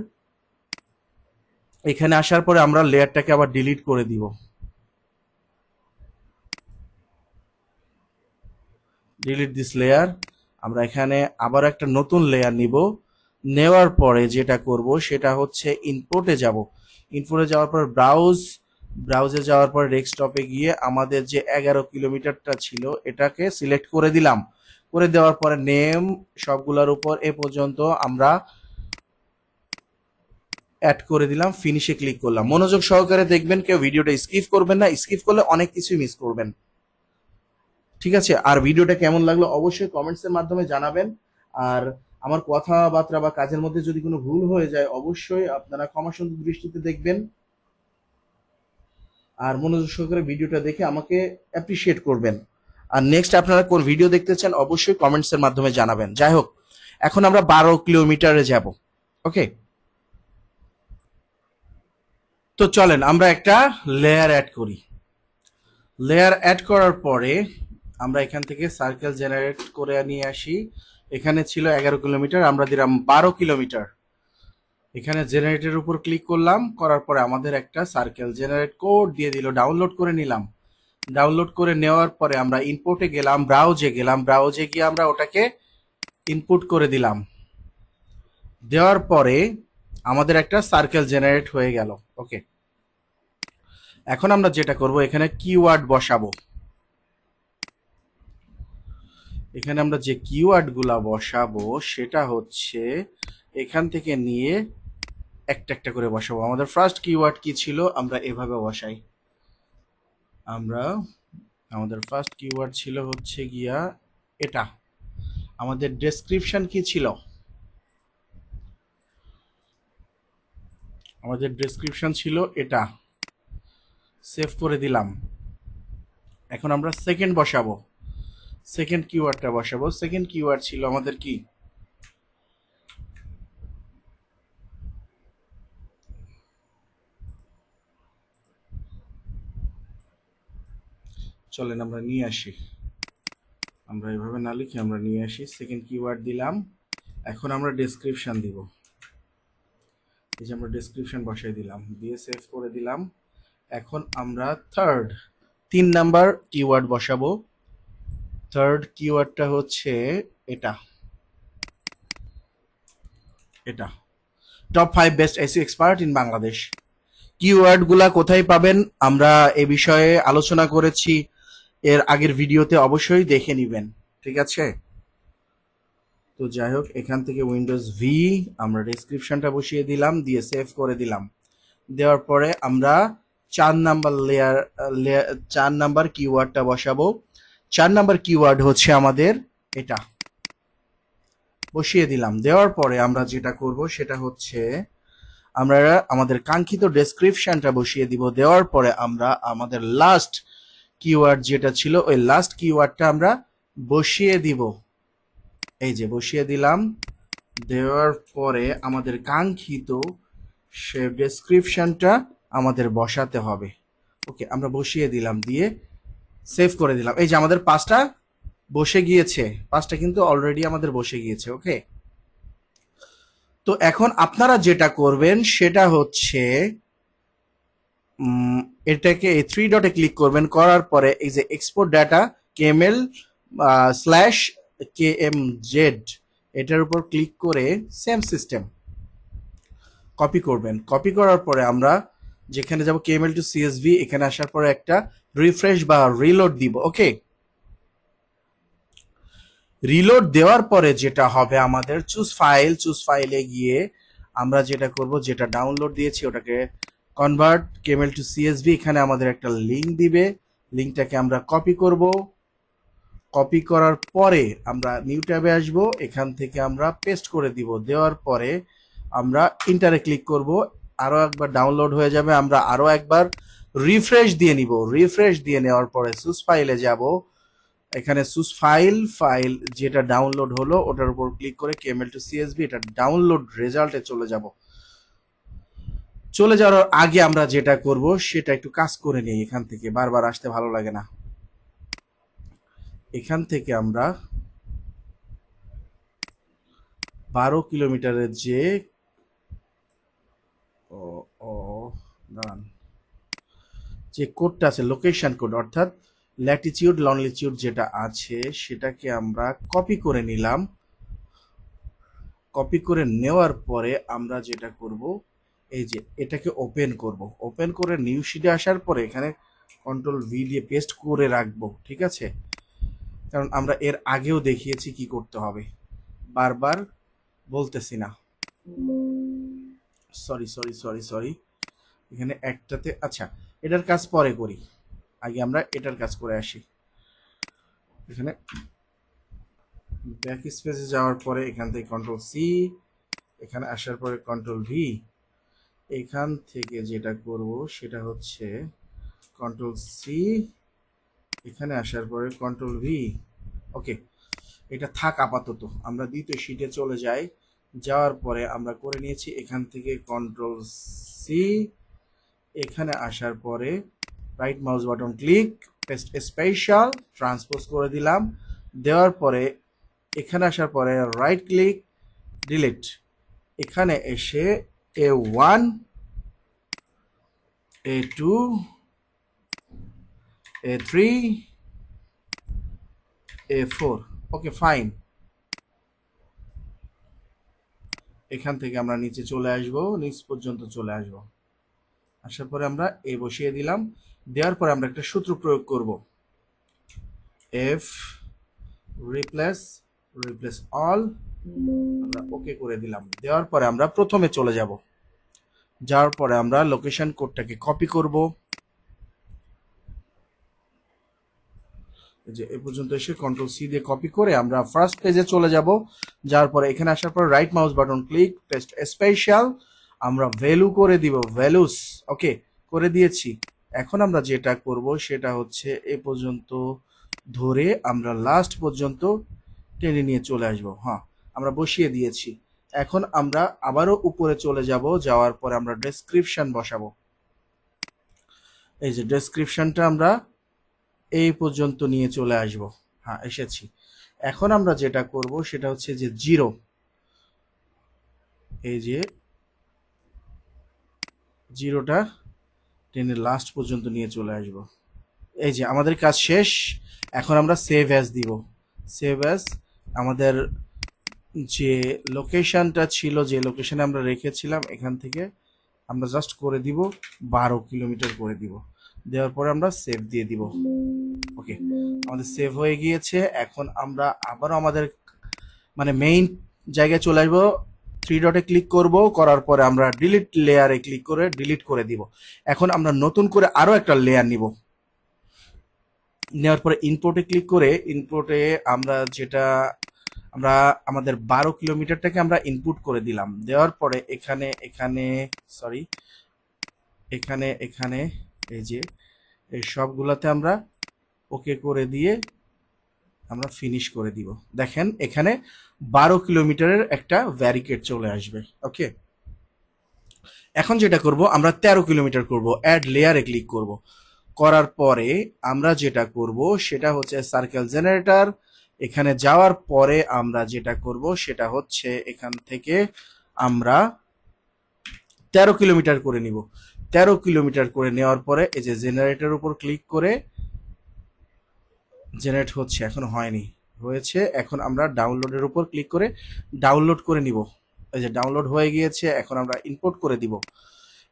এখানে আসার পরে আমরা লেয়ারটাকে আবার ডিলিট করে দিব। Delete this layer. আমরা এখানে আবার একটা নতুন লেয়ার নিব। নেওয়ার পরে যেটা করব সেটা হচ্ছে ইনপুটে যাব। ইনপুটে যাওয়ার পর ব্রাউজে যাওয়ার পর ডেস্কটপে গিয়ে আমাদের যে 11 কিলোমিটারটা ছিল এটাকে সিলেক্ট করে দিলাম। করে দেওয়ার পরে নেম সবগুলোর উপর এ পর্যন্ত আমরা অ্যাড করে দিলাম, ফিনিশে ক্লিক করলাম। মনোযোগ সহকারে দেখবেন, কেউ ভিডিওটা স্কিপ করবেন না, স্কিপ করলে অনেক কিছুই মিস করবেন। ঠিক আছে, আর ভিডিওটা কেমন লাগলো অবশ্যই কমেন্টস এর মাধ্যমে জানাবেন। আর আমার কথাবার্তা বা কাজের মধ্যে যদি কোনো ভুল হয়ে যায় অবশ্যই আপনারা ক্ষমাসুন্দর দৃষ্টিতে দেখবেন, আর মনোযোগ সহকারে ভিডিওটা দেখে আমাকে অ্যাপ্রিসিয়েট করবেন। আর নেক্সট আপনারা কোন ভিডিও দেখতে চান অবশ্যই কমেন্টস এর মাধ্যমে জানাবেন। যাই হোক, এখন আমরা 12 কিলোমিটারে যাব। ওকে, তো চলেন আমরা একটা লেয়ার অ্যাড করি। লেয়ার অ্যাড করার পরে আমরা এখান থেকে সার্কেল জেনারেট করে নিয়ে আসি। এখানে ছিল 11 কিলোমিটার, আমরা দিলাম 12 কিলোমিটার। এখানে জেনারেটের উপর ক্লিক করলাম, করার পরে আমাদের একটা সার্কেল জেনারেট কোড দিয়ে দিল, ডাউনলোড করে নিলাম। ডাউনলোড করে নেওয়ার পরে আমরা ইনপুটে গেলাম, ব্রাউজে গিয়ে আমরা ওটাকে ইনপুট করে দিলাম। দেওয়ার পরে আমাদের একটা সার্কেল জেনারেট হয়ে গেল। ওকে, এখন আমরা যেটা করব এখানে কিওয়ার্ড বসাবো। এখানে আমরা যে কিওয়ার্ড গুলা বসাবো সেটা হচ্ছে এখান থেকে নিয়ে একটা একটা করে বসাবো। আমাদের ফার্স্ট কিওয়ার্ড কি ছিল আমরা এভাবে বসাই। আমাদের ফার্স্ট কিওয়ার্ড ছিল হচ্ছে গিয়া এটা। আমাদের ডেসক্রিপশন কি ছিল? আমাদের ডেসক্রিপশন ছিল এটা। সেভ করে দিলাম। এখন আমরা সেকেন্ড বসাবো, সেকেন্ড কিওয়ার্ডটা বসাবো। সেকেন্ড কিওয়ার্ড ছিল আমাদের কি? চলেন আমরা নিয়ে আসি, আমরা এভাবে না লিখে আমরা নিয়ে আসি। সেকেন্ড কিওয়ার্ড দিলাম। এখন আমরা ডেসক্রিপশন দিব। এই যে আমরা ডেসক্রিপশন বসাই দিলাম, দিয়ে সেভ করে দিলাম। এখন আমরা তিন নাম্বার কিওয়ার্ড বসাবো। থার্ড কিওয়ার্ডটা হচ্ছে এটা। এটা top 5 best SEO expert in Bangladesh. Keyword গুলা কোথায় পাবেন আমরা এ বিষয়ে আলোচনা করেছি এর আগের ভিডিওতে, অবশ্যই দেখে নিবেন। ঠিক আছে, তো যাই হোক, এখান থেকে উইন্ডোজ ভি আমরা ডেসক্রিপশনটা বসিয়ে দিলাম, দিয়ে সেভ করে দিলাম। দেওয়ার পরে আমরা 4 নাম্বার কিওয়ার্ডটা বসাবো। 4 নাম্বার কিওয়ার্ড হচ্ছে আমাদের এটা, বসিয়ে দিলাম। দেওয়ার পরে আমরা যেটা করব সেটা হচ্ছে আমরা আমাদের কাঙ্ক্ষিত ডেসক্রিপশনটা বসিয়ে দিব। দেওয়ার পরে আমরা আমাদের লাস্ট কিওয়ার্ড যেটা ছিল ওই লাস্ট কিওয়ার্ডটা আমরা বসিয়ে দিব। এই যে বসিয়ে দিলাম। দেওয়ার পরে আমাদের কাঙ্ক্ষিত সে ডেসক্রিপশনটা আমাদের বসাতে হবে। ওকে, আমরা বসিয়ে দিলাম, দিয়ে সেভ করে দিলাম। এই যে আমাদের 5টা বসে গিয়েছে, 5টা কিন্তু অলরেডি আমাদের বসে গিয়েছে। ওকে, তো এখন আপনারা যেটা করবেন সেটা হচ্ছে এটাকে এই 3 ডটে ক্লিক করবেন, করার পরে এই যে এক্সপোর্ট ডাটা কেএমএল /kmz এটার উপর ক্লিক করে সেম সিস্টেম কপি করবেন। কপি করার পরে আমরা যেখানে যাব কেএমএল টু সিএসভি, এখানে আসার পরে একটা রিফ্রেশ বা রিলোড দিব। ওকে, রিলোড দেওয়ার পরে যেটা হবে আমাদের চুজ ফাইলে গিয়ে আমরা যেটা করব, যেটা ডাউনলোড দিয়েছি ওটাকে কনভার্ট কেএমএল টু সিএসভি, এখানে আমাদের একটা লিংক দিবে। লিংকটাকে আমরা কপি করব। কপি করার পরে আমরা নিউ ট্যাবে আসব, এখান থেকে আমরা পেস্ট করে দিব। দেওয়ার পরে আমরা ইন্টারে ক্লিক করব, আরো একবার ডাউনলোড হয়ে যাবে। আমরা আরো একবার রিফ্রেশ দিয়ে নিব। রিফ্রেশ দিয়ে নেওয়ার পরে সুস ফাইলে যাব, এখানে সুস ফাইল যেটা ডাউনলোড হলো ওটার উপর ক্লিক করে কেএমএল টু সিএসভি এটা ডাউনলোড রেজাল্টে চলে যাব। চলে যাওয়ার আগে আমরা যেটা করব সেটা একটু কাজ করে নিই। এখান থেকে বারবার আসতে ভালো লাগে না। এখান থেকে আমরা 12 কিলোমিটারের যে যে কোডটা আছে লোকেশন কোড, অর্থাৎ ল্যাটিটিউড লংলিটিউড যেটা আছে সেটাকে আমরা কপি করে নিলাম। কপি করে নেওয়ার পরে আমরা যেটা করব, এই যে এটাকে ওপেন করব, ওপেন করে নিউ শিটে আসার পরে এখানে কন্ট্রোল ভি দিয়ে পেস্ট করে রাখবো, ঠিক আছে? কারণ আমরা এর আগেও দেখিয়েছি কি করতে হবে, বারবার বলতেছি না। সরি সরি সরি সরি, এখানে একটাতে, আচ্ছা এটার কাজ পরে করি, আগে আমরা এটার কাজ করে আসি। এখানে ব্যাক স্পেসে যাওয়ার পরে এখান থেকে কন্ট্রোল সি, এখানে আসার পরে কন্ট্রোল ভি, এখান থেকে যেটা করব সেটা হচ্ছে কন্ট্রোল সি, এখানে আসার পরে কন্ট্রোল ভি। ওকে, এটা থাক আপাতত, আমরা দ্বিতীয় শিটে চলে যাই। যাওয়ার পরে আমরা করে নিয়েছি এখান থেকে কন্ট্রোল সি, এখানে আসার পরে right mouse button click, paste special transpose করে দিলাম। দেওয়ার পরে এখানে আসার পরে রাইট ক্লিক, ডিলিট, এখানে এসে A1 A2 A3 A4। Okay fine, এখান থেকে আমরা নিচে চলে আসব, নিচ পর্যন্ত চলে আসব। আসার পরে আমরা এ বসিয়ে দিলাম। দেওয়ার পরে আমরা একটা সূত্র প্রয়োগ করব, এফ রিপ্লেস রিপ্লেস অল, আমরা ওকে করে দিলাম। দেওয়ার পরে আমরা প্রথমে চলে যাব, যাওয়ার পরে আমরা লোকেশন কোডটাকে কপি করব, যে এ পর্যন্ত এসে কন্ট্রোল সি দিয়ে কপি করে আমরা ফার্স্ট পেজে চলে যাব। যাওয়ার পরে এখানে আসার পর right mouse button click, paste special, আমরা ভ্যালু করে দিব, ভ্যালুস, ওকে করে দিয়েছি। এখন আমরা যেটা করব সেটা হচ্ছে এ পর্যন্ত ধরে আমরা লাস্ট পর্যন্ত টেনে নিয়ে চলে আসব। হ্যাঁ, আমরা বসিয়ে দিয়েছি। এখন আমরা আবারও উপরে চলে যাব, যাওয়ার পরে আমরা ডেসক্রিপশন বসাবো। এই যে ডেসক্রিপশনটা আমরা এই পর্যন্ত নিয়ে চলে আসব। হ্যাঁ, এসেছি। এখন আমরা যেটা করব সেটা হচ্ছে যে জিরো, এই যে জিরোটা টেনে লাস্ট পর্যন্ত নিয়ে চলে আসব। এই যে আমাদের কাজ শেষ। এখন আমরা সেভ অ্যাজ দিব। সেভ অ্যাজ, আমাদের যে লোকেশনটা ছিল, যে লোকেশনে আমরা রেখেছিলাম, এখান থেকে আমরা জাস্ট করে দিব 12 কিলোমিটার করে দিব। দেওয়ার পরে আমরা সেভ দিয়ে দিব। ওকে, আমাদের সেভ হয়ে গিয়েছে। এখন আমরা আবারও আমাদের মানে মেইন জায়গায় চলে আসবো, থ্রি ডটে ক্লিক করব, করার পরে আমরা ডিলিট লেয়ারে ক্লিক করে ডিলিট করে দিব। এখন আমরা নতুন করে আরো একটা লেয়ার নিব। নেওয়ার পরে ইনপুটে ক্লিক করে, ইনপুটে আমরা যেটা আমরা আমাদের 12 কিলোমিটারটাকে আমরা ইনপুট করে দিলাম। দেওয়ার পরে এখানে এখানে সরি এখানে এখানে এই যে এই সবগুলাতে আমরা ওকে করে দিয়ে আমরা ফিনিশ করে দিব। দেখেন এখানে 12 কিলোমিটারের একটা ব্যারিকেড চলে আসবে। ওকে, এখন যেটা করব আমরা 13 কিলোমিটার করব, অ্যাড লেয়ারে ক্লিক করব। করার পরে আমরা যেটা করব সেটা হচ্ছে সার্কেল জেনারেটর। এখানে যাওয়ার পরে আমরা যেটা করব সেটা হচ্ছে এখান থেকে আমরা 13 কিলোমিটার করে নিব। 13 কিলোমিটার করে নেওয়ার পরে এই যে জেনারেটরের উপর ক্লিক করে, জেনারেট হচ্ছে, এখন হয়নি, হয়েছে। এখন আমরা ডাউনলোডের উপর ক্লিক করে ডাউনলোড করে নিব। এই যে ডাউনলোড হয়ে গিয়েছে। এখন আমরা ইনপুট করে দিব।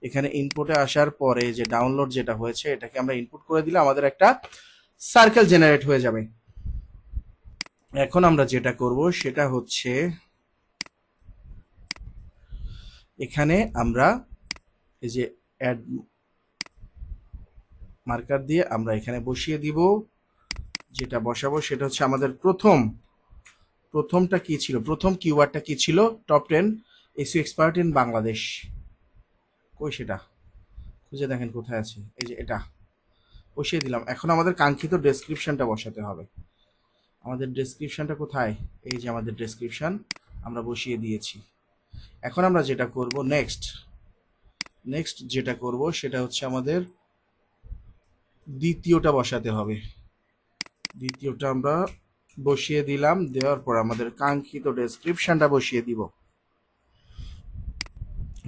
এখানে ইনপুটে আসার পরে যে ডাউনলোড যেটা হয়েছে এটাকে আমরা ইনপুট করে দিলে আমাদের একটা সার্কেল জেনারেট হয়ে যাবে। এখন আমরা যেটা করব সেটা হচ্ছে এখানে আমরা এই যে অ্যাড মার্কার দিয়ে আমরা এখানে বসিয়ে দিব। যেটা বসাবো সেটা হচ্ছে আমাদের প্রথমটা কি ছিল, প্রথম কিওয়ার্ডটা কি ছিল, top 10 SEO expert in Bangladesh. কই সেটা খুঁজে দেখেন কোথায় আছে, এই যে এটা বসিয়ে দিলাম। এখন আমাদের কাঙ্ক্ষিত ডেসক্রিপশনটা বসাতে হবে। আমাদের ডেসক্রিপশনটা কোথায়, এই যে আমাদের ডেসক্রিপশন আমরা বসিয়ে দিয়েছি। এখন আমরা যেটা করব নেক্সট যেটা করব সেটা হচ্ছে আমাদের দ্বিতীয়টা বসাতে হবে। দ্বিতীয়টা আমরা বসিয়ে দিলাম। দেওয়ার পর আমাদের কাঙ্ক্ষিত ডেসক্রিপশনটা বসিয়ে দিব।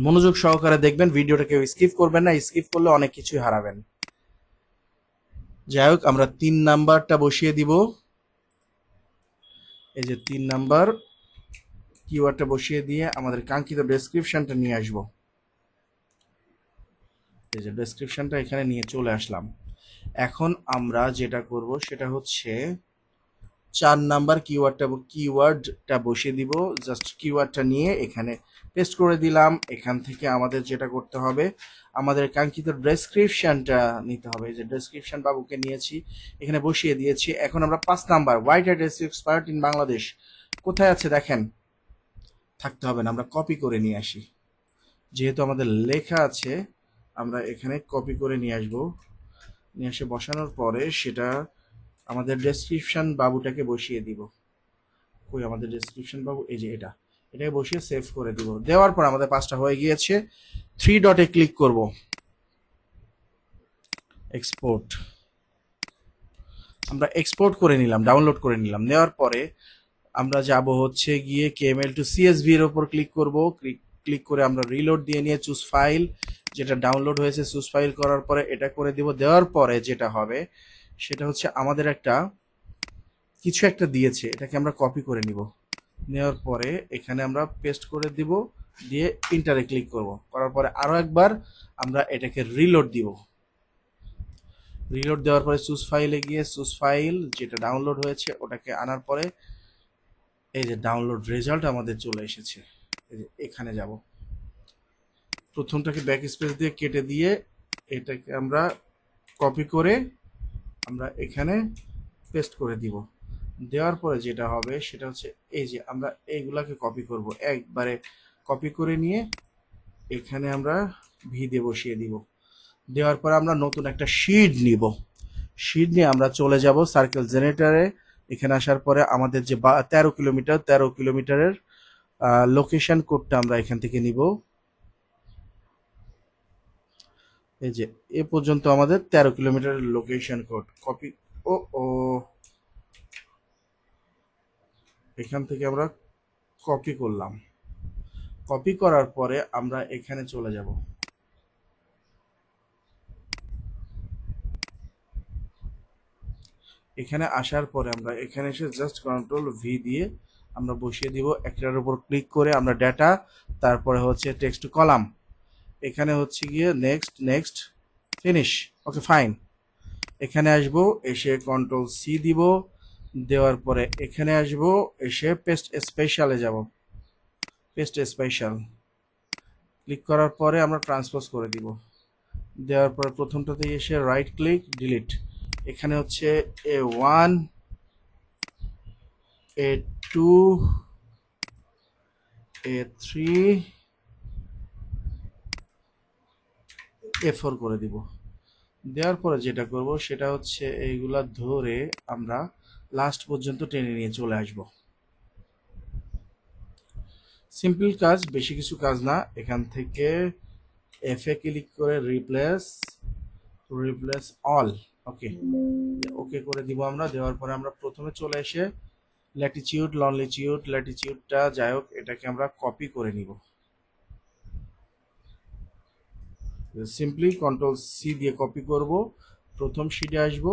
মনোযোগ সহকারে দেখবেন, ভিডিওটা কেউ স্কিপ করবেন না, স্কিপ করলে অনেক কিছুই হারাবেন। যাই হোক, আমরা 3 নাম্বারটা বসিয়ে দিব। এই যে 3 নাম্বার, কিওয়ার্ডটা বসিয়ে দিয়ে আমাদের কাঙ্ক্ষিত ডেসক্রিপশনটা নিয়ে আসব। এই যে ডেসক্রিপশনটা এখানে নিয়ে চলে আসলাম। এখন আমরা যেটা করব সেটা হচ্ছে 4 নাম্বার কিওয়ার্ডটা বসিয়ে দিব। জাস্ট কিওয়ার্ডটা নিয়ে এখানে পেস্ট করে দিলাম। এখান থেকে আমাদের যেটা করতে হবে, আমাদের কাঙ্ক্ষিত ডেসক্রিপশনটা নিতে হবে। এই যে ডেসক্রিপশন বাবুকে নিয়েছি, এখানে বসিয়ে দিয়েছি। এখন আমরা 5 number white hat SEO expert in Bangladesh কোথায় আছে দেখেন, থাকতে হবে না, আমরা কপি করে নিয়ে আসি। যেহেতু আমাদের লেখা আছে, আমরা এখানে কপি করে নিয়ে আসবো। নিয়ে এসে বসানোর পরে সেটা আমাদের ডেসক্রিপশন বাবুটাকে বসিয়ে দিব। কই আমাদের ডেসক্রিপশন বাবু, এই যে এটাকে বসিয়ে সেভ করে দিব। দেওয়ার পর আমাদের 5টা হয়ে গিয়েছে। 3 ডটে ক্লিক করব, এক্সপোর্ট। আমরা এক্সপোর্ট করে নিলাম, ডাউনলোড করে নিলাম। নেওয়ার পরে আমরা যাব হচ্ছে গিয়ে কেএমএল টু সিএসভি এর উপর ক্লিক করব। ক্লিক করে আমরা রিলোড দিয়ে নিয়ে চুজ ফাইল, যেটা ডাউনলোড হয়েছে চুজ ফাইল করার পরে এটা করে দিব। দেওয়ার পরে যেটা হবে সেটা হচ্ছে আমাদের কিছু একটা দিয়েছে, এটাকে আমরা কপি করে নিব। নেওয়ার পরে এখানে আমরা পেস্ট করে দিব, দিয়ে ইন্টারে ক্লিক করব। করার পরে আরো একবার আমরা এটাকে রিলোড দিব। রিলোড দেওয়ার পরে চুজ ফাইলে গিয়ে চুজ ফাইল যেটা ডাউনলোড হয়েছে ওটাকে আনার পরে এই যে ডাউনলোড রেজাল্ট আমাদের চলে এসেছে। এখানে যাব, প্রথমটাকে ব্যাক স্পেস দিয়ে কেটে দিয়ে এটাকে আমরা কপি করে আমরা এখানে পেস্ট করে দিব। দেওয়ার পরে যেটা হবে সেটা হচ্ছে এই যে আমরা এইগুলাকে কপি করব, একবারে কপি করে নিয়ে এখানে আমরা ভি দিয়ে বসিয়ে দিব। দেওয়ার পর আমরা নতুন একটা শিট নিব। শিট নিয়ে আমরা চলে যাব সার্কেল জেনারেটরে। এখানে আসার পরে আমাদের যে 13 কিলোমিটারের লোকেশন কোডটা আমরা এখান থেকে নিব। এই যে এ পর্যন্ত আমাদের 13 কিলোমিটারের লোকেশন কোড কপি। ও ও এখান থেকে আমরা কপি করলাম। কপি করার পরে আমরা এখানে চলে যাব। এখানে আসার পরে আমরা এখানে এসে জাস্ট কন্ট্রোল ভি দিয়ে আমরা বসিয়ে দিব। একটার উপর ক্লিক করে আমরা ডেটা, তারপরে হচ্ছে টেক্সট কলাম, এখানে হচ্ছে গিয়ে next next finish. Okay fine. এখানে আসব, এসে কন্ট্রোল সি দিব। দেওয়ার পরে এখানে আসব, এসে পেস্ট স্পেশালে যাব। পেস্ট স্পেশাল ক্লিক করার পরে আমরা ট্রান্সপোজ করে দিব। দেওয়ার পরে প্রথমটাতে এসে রাইট ক্লিক ডিলিট। এখানে হচ্ছে A1 A2 A3 A4 করে দিব। দেওয়ার পরে যেটা করব সেটা হচ্ছে এইগুলা ধরে আমরা লাস্ট পর্যন্ত টেনে নিয়ে চলে আসব। সিম্পল কাজ, বেশি কিছু কাজ না। এখান থেকে এফ এ ক্লিক করে রিপ্লেস অল, ওকে ওকে করে দিব আমরা। দেওয়ার পরে আমরা প্রথমে চলে এসে ল্যাটিচিউডটা যাই হোক এটাকে আমরা কপি করে নিব। সিম্পলি কন্ট্রোল সি দিয়ে কপি করব। প্রথম শিটে আসব,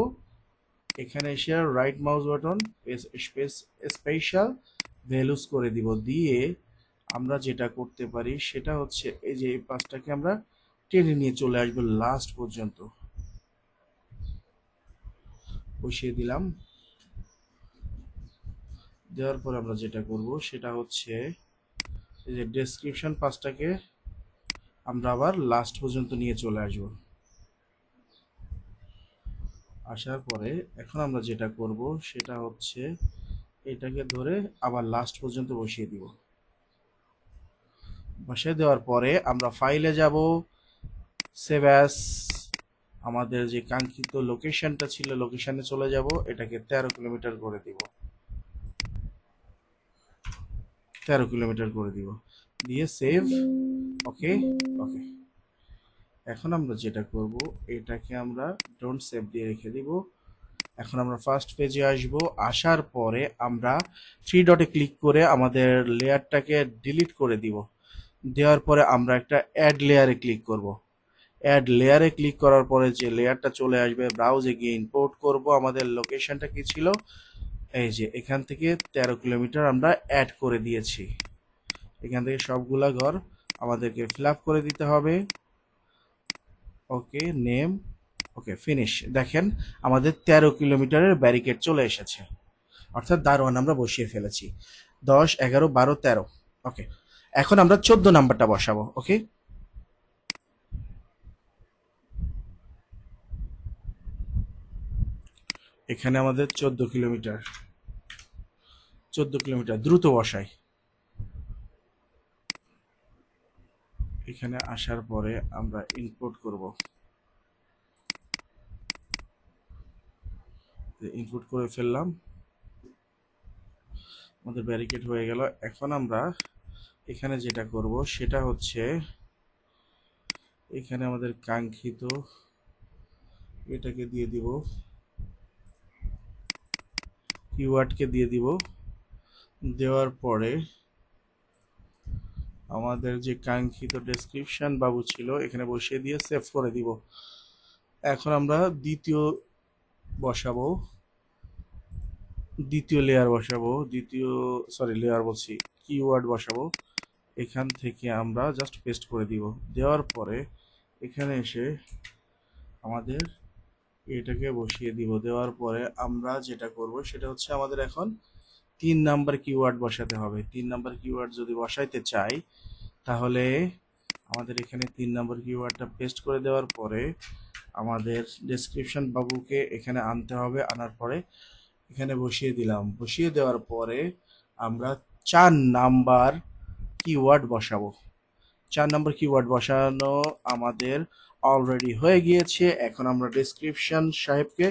এখানে এসে right mouse button special values করে দিব। দিয়ে আমরা যেটা করতে পারি সেটা হচ্ছে এই যে এই পাঁচটাকে আমরা টেনে নিয়ে চলে আসবো লাস্ট পর্যন্ত। বসিয়ে দিলাম। দেওয়ার পর আমরা যেটা করব সেটা হচ্ছে এই যে ডেসক্রিপশন পাঁচটাকে আমরা আবার লাস্ট পর্যন্ত নিয়ে চলে আসব। আসার পরে এখন আমরা যেটা করব সেটা হচ্ছে এটাকে ধরে আবার লাস্ট পর্যন্ত বসিয়ে দিব। বসিয়ে দেওয়ার পরে আমরা ফাইলে যাব, সেভ অ্যাজ, আমাদের যে কাঙ্ক্ষিত লোকেশনটা ছিল লোকেশনে চলে যাব। এটাকে 13 কিলোমিটার করে দিব, 13 কিলোমিটার করে দিব, দিয়ে সেভ। ওকে ওকে। এখন আমরা যেটা করব এটাকে আমরা ডোন্ট সেভ দিয়ে রেখে দিব। এখন আমরা ফার্স্ট পেজে আসব। আসার পরে আমরা 3 ডটে ক্লিক করে আমাদের লেয়ারটাকে ডিলিট করে দিব। দেওয়ার পরে আমরা একটা অ্যাড লেয়ারে ক্লিক করব। অ্যাড লেয়ারে ক্লিক করার পরে যে লেয়ারটা চলে আসবে ব্রাউজে গিয়ে ইম্পোর্ট করব। আমাদের লোকেশনটা কি ছিল, এই যে এখান থেকে 13 কিলোমিটার আমরা অ্যাড করে দিয়েছি। এখান থেকে সবগুলা ঘর আমাদেরকে ফিল আপ করে দিতে হবে। ওকে, নেম, ওকে, ফিনিশ। দেখেন আমাদের 13 কিলোমিটারের ব্যারিকেড চলে এসেছে, অর্থাৎ দারোয়ান আমরা বসিয়ে ফেলেছি। 10, 11, 12, 13। ওকে, এখন আমরা 14 নাম্বারটা বসাবো। ওকে, এখানে আমাদের 14 কিলোমিটার, 14 কিলোমিটার দ্রুত বসাই। এখানে আসার পরে আমরা ইনপুট করব, ইনপুট করে ফেললাম, আমাদের ব্যারিকেড হয়ে গেল। এখন আমরা এখানে যেটা করব সেটা হচ্ছে এখানে আমাদের কাঙ্ক্ষিত এটাকে দিয়ে দিব, কিওয়ার্ডকে দিয়ে দিব। দেওয়ার পরে আমাদের যে কাঙ্ক্ষিত ডেসক্রিপশন বাবু ছিল এখানে বসিয়ে দিয়ে সেভ করে দিব। এখন আমরা বসাবো দ্বিতীয় লেয়ার বসাবো, লেয়ার বলছি, কিওয়ার্ড বসাবো। এখান থেকে আমরা জাস্ট পেস্ট করে দিব। দেওয়ার পরে এখানে এসে আমাদের এটাকে বসিয়ে দিব। দেওয়ার পরে আমরা যেটা করব সেটা হচ্ছে আমাদের এখন 3 নাম্বার কিওয়ার্ড বসাতে হবে। 3 নাম্বার কিওয়ার্ড যদি বসাইতে চাই তাহলে আমাদের এখানে 3 নাম্বার কিওয়ার্ডটা পেস্ট করে দেওয়ার পরে আমাদের ডেসক্রিপশন বাবুকে এখানে আনতে হবে। আনার পরে এখানে বসিয়ে দিলাম। বসিয়ে দেওয়ার পরে আমরা 4 নাম্বার কিওয়ার্ড বসাবো। 4 নাম্বার কিওয়ার্ড বসানো আমাদের অলরেডি হয়ে গিয়েছে। এখন আমরা ডেসক্রিপশন সাহেবকে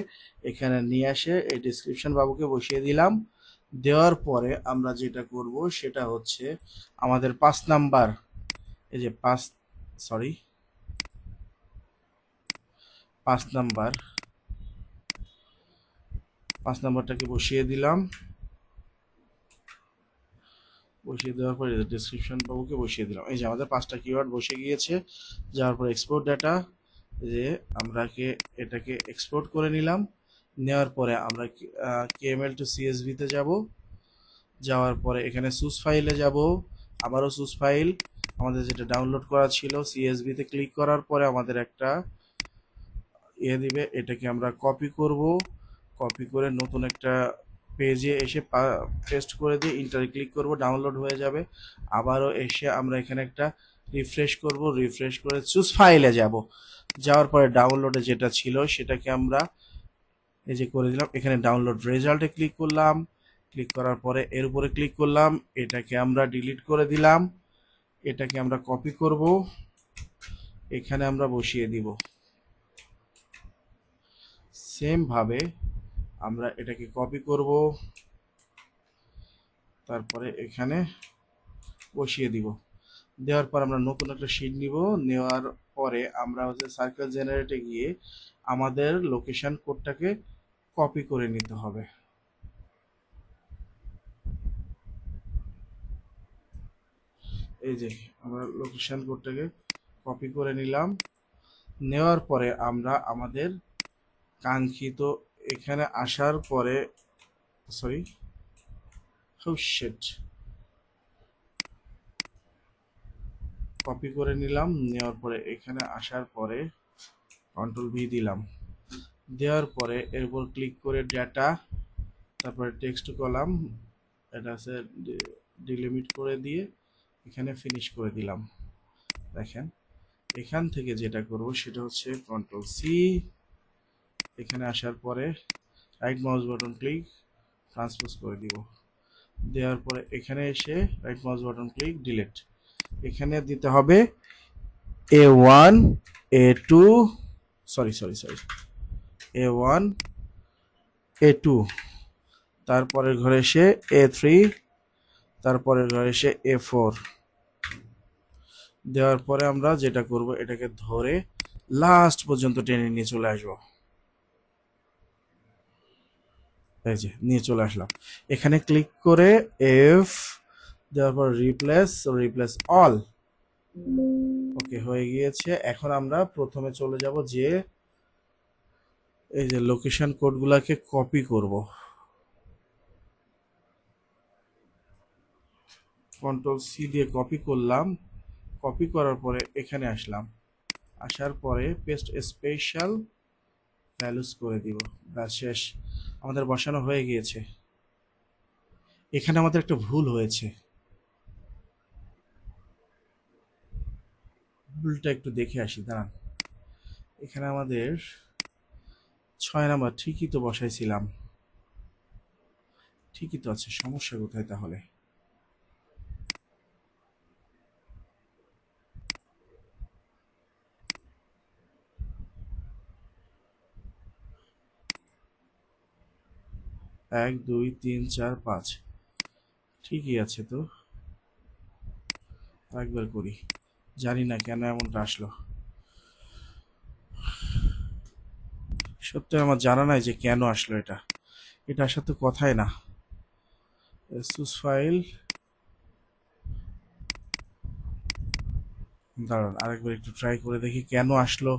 এখানে নিয়ে আসে এই ডেসক্রিপশন বাবুকে বসিয়ে দিলাম। দেওয়ার পরে আমরা যেটা করব সেটা হচ্ছে আমাদের 5 নাম্বার, এই যে 5 নাম্বার, 5 নাম্বারটাকে বসিয়ে দিলাম। বসিয়ে দেওয়ার পরে ডেসক্রিপশন বাবুকে বসিয়ে দিলাম। এই যে আমাদের 5টা কিওয়ার্ড বসে গিয়েছে। যাওয়ার পর এক্সপোর্ট ডাটা, যে আমরা এটাকে এক্সপোর্ট করে নিলাম। নেওয়ার পরে আমরা কেএমএল টু সিএসভি তে যাব। যাওয়ার পরে এখানে সুস ফাইলে যাব, আবারও সুস ফাইল, আমাদের যেটা ডাউনলোড করা ছিল সিএসভি তে ক্লিক করার পরে আমাদের একটা দিবে। এটাকে আমরা কপি করব, কপি করে নতুন একটা পেজে এসে পেস্ট করে দিয়ে ইন্টারে ক্লিক করব, ডাউনলোড হয়ে যাবে। আবারও এসে আমরা এখানে একটা রিফ্রেশ করব, রিফ্রেশ করে চুজ ফাইলে যাব। যাওয়ার পরে ডাউনলোডে যেটা ছিল সেটাকে আমরা এই যে করে দিলাম। এখানে ডাউনলোড রেজাল্টে ক্লিক করলাম, ক্লিক করার পরে এর উপরে ক্লিক করলাম। এটাকে আমরা ডিলিট করে দিলাম। এটাকে আমরা কপি করব, এখানে আমরা বসিয়ে দিব। সেম ভাবে আমরা এটাকে কপি করব, তারপরে এখানে বসিয়ে দিব। দেওয়ার পর আমরা নতুন একটা শীট নিব। নেওয়ার পরে আমরা হচ্ছে সার্কেল জেনারেটে গিয়ে আমাদের লোকেশন কোডটাকে কপি করে নিতে হবে। এই যে আমরা লোকেশন কোডটাকে কপি করে নিলাম। নেওয়ার পরে আমরা আমাদের কাঙ্ক্ষিত এখানে আসার পরে সরি কপি করে নিলাম। নেওয়ার পরে এখানে আসার পরে কন্ট্রোল ভি দিলাম। দেওয়ার পরে এর উপর ক্লিক করে ডেটা, তারপরে টেক্সট কলাম, এটা আছে ডিলিমিট করে দিয়ে এখানে ফিনিশ করে দিলাম। দেখেন এখান থেকে যেটা করব সেটা হচ্ছে কন্ট্রোল সি, এখানে আসার পরে right mouse button click transpose করে দিব। দেওয়ার পরে এখানে এসে right mouse button click delete. এখানে দিতে হবে A1, A2, A1, A2, তারপরের ঘরে এসে A3, তারপরের ঘরে এসে A4। দেওয়ার পরে আমরা যেটা করব এটাকে ধরে লাস্ট পর্যন্ত টেনে নিয়ে চলে আসবো। এই যে নিয়ে চলে আসলাম। এখানে ক্লিক করে এফ দেওয়ার পর রিপ্লেস অল। ওকে, হয়ে গিয়েছে। এখন আমরা প্রথমে চলে যাব যে এই যে লোকেশন কোডগুলোকে কপি করব। কন্ট্রোল সি দিয়ে কপি করলাম, কপি করার পরে এখানে আসলাম, আসার পরে পেস্ট স্পেশাল ভ্যালুস করে দিব, ব্যাস শেষ, আমাদের বসানো হয়ে গিয়েছে। এখানে আমাদের একটা ভুল হয়েছে, ভুলটা একটু দেখে আসি, দাঁড়ান। এখানে আমাদের 6 নাম্বার ঠিকই তো বসাইছিলাম, ঠিকই তো আছে, সমস্যা কোথায় তাহলে? এক দুই তিন চার পাঁচ, ঠিকই আছে তো, আরেকবার করি, জানি না কেন এমনটা আসলো, সত্যি আমার জানা নাই যে কেন আসলো এটা, এটা আসার তো কথাই না। সুস ফাইল, দাঁড়ান আরেকবার একটু ট্রাই করে দেখি কেন আসলো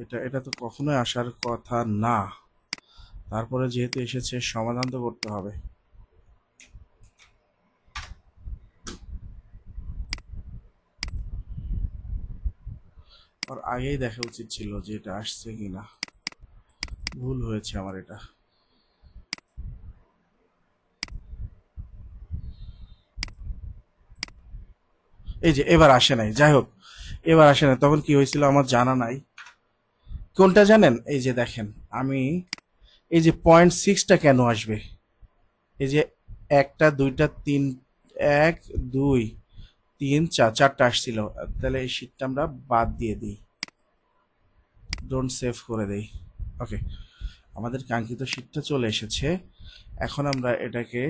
এটা, এটা তো কখনোই আসার কথা না, তারপরে যেহেতু এসেছে সমাধান তো করতে হবে। আর আগেই দেখা উচিত ছিল যে এটা আসছে কিনা, ভুল হয়েছে আমার এটা। এই যে এবার আসে নাই, যাই হোক এবার আসে নাই, তখন কি হয়েছিল আমার জানা নাই। কোনটা জানেন? এই যে দেখেন, আমি এই যে 0.6টা কেন আসবে, এই যে একটা দুইটা তিন, এক দুই তিন চার, চারটা আসছিল, তাহলে এই শীটটা আমরা বাদ দিয়ে দিই, ডোন্ট সেভ করে দেই। ওকে, আমাদের কাঙ্ক্ষিত শীটটা চলে এসেছে। এখন আমরা এটাকে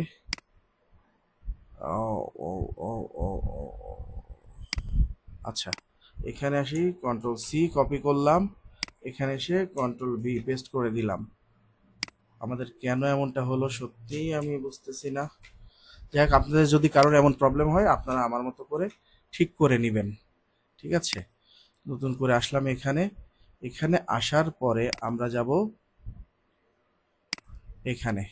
ও ও ও ও ও ও, আচ্ছা এখানে আসি, কন্ট্রোল সি কপি করলাম, এখানে এসে কন্ট্রোল ভি পেস্ট করে দিলাম। আমাদের কেন এমনটা হলো সত্যিই আমি বুঝতেছি না। যাই হোক, আপনাদের যদি কারোর এমন প্রবলেম হয় আপনারা আমার মতো করে ঠিক করে নেবেন, ঠিক আছে। নতুন করে আসলাম এখানে, এখানে আসার পরে আমরা যাব এখানে,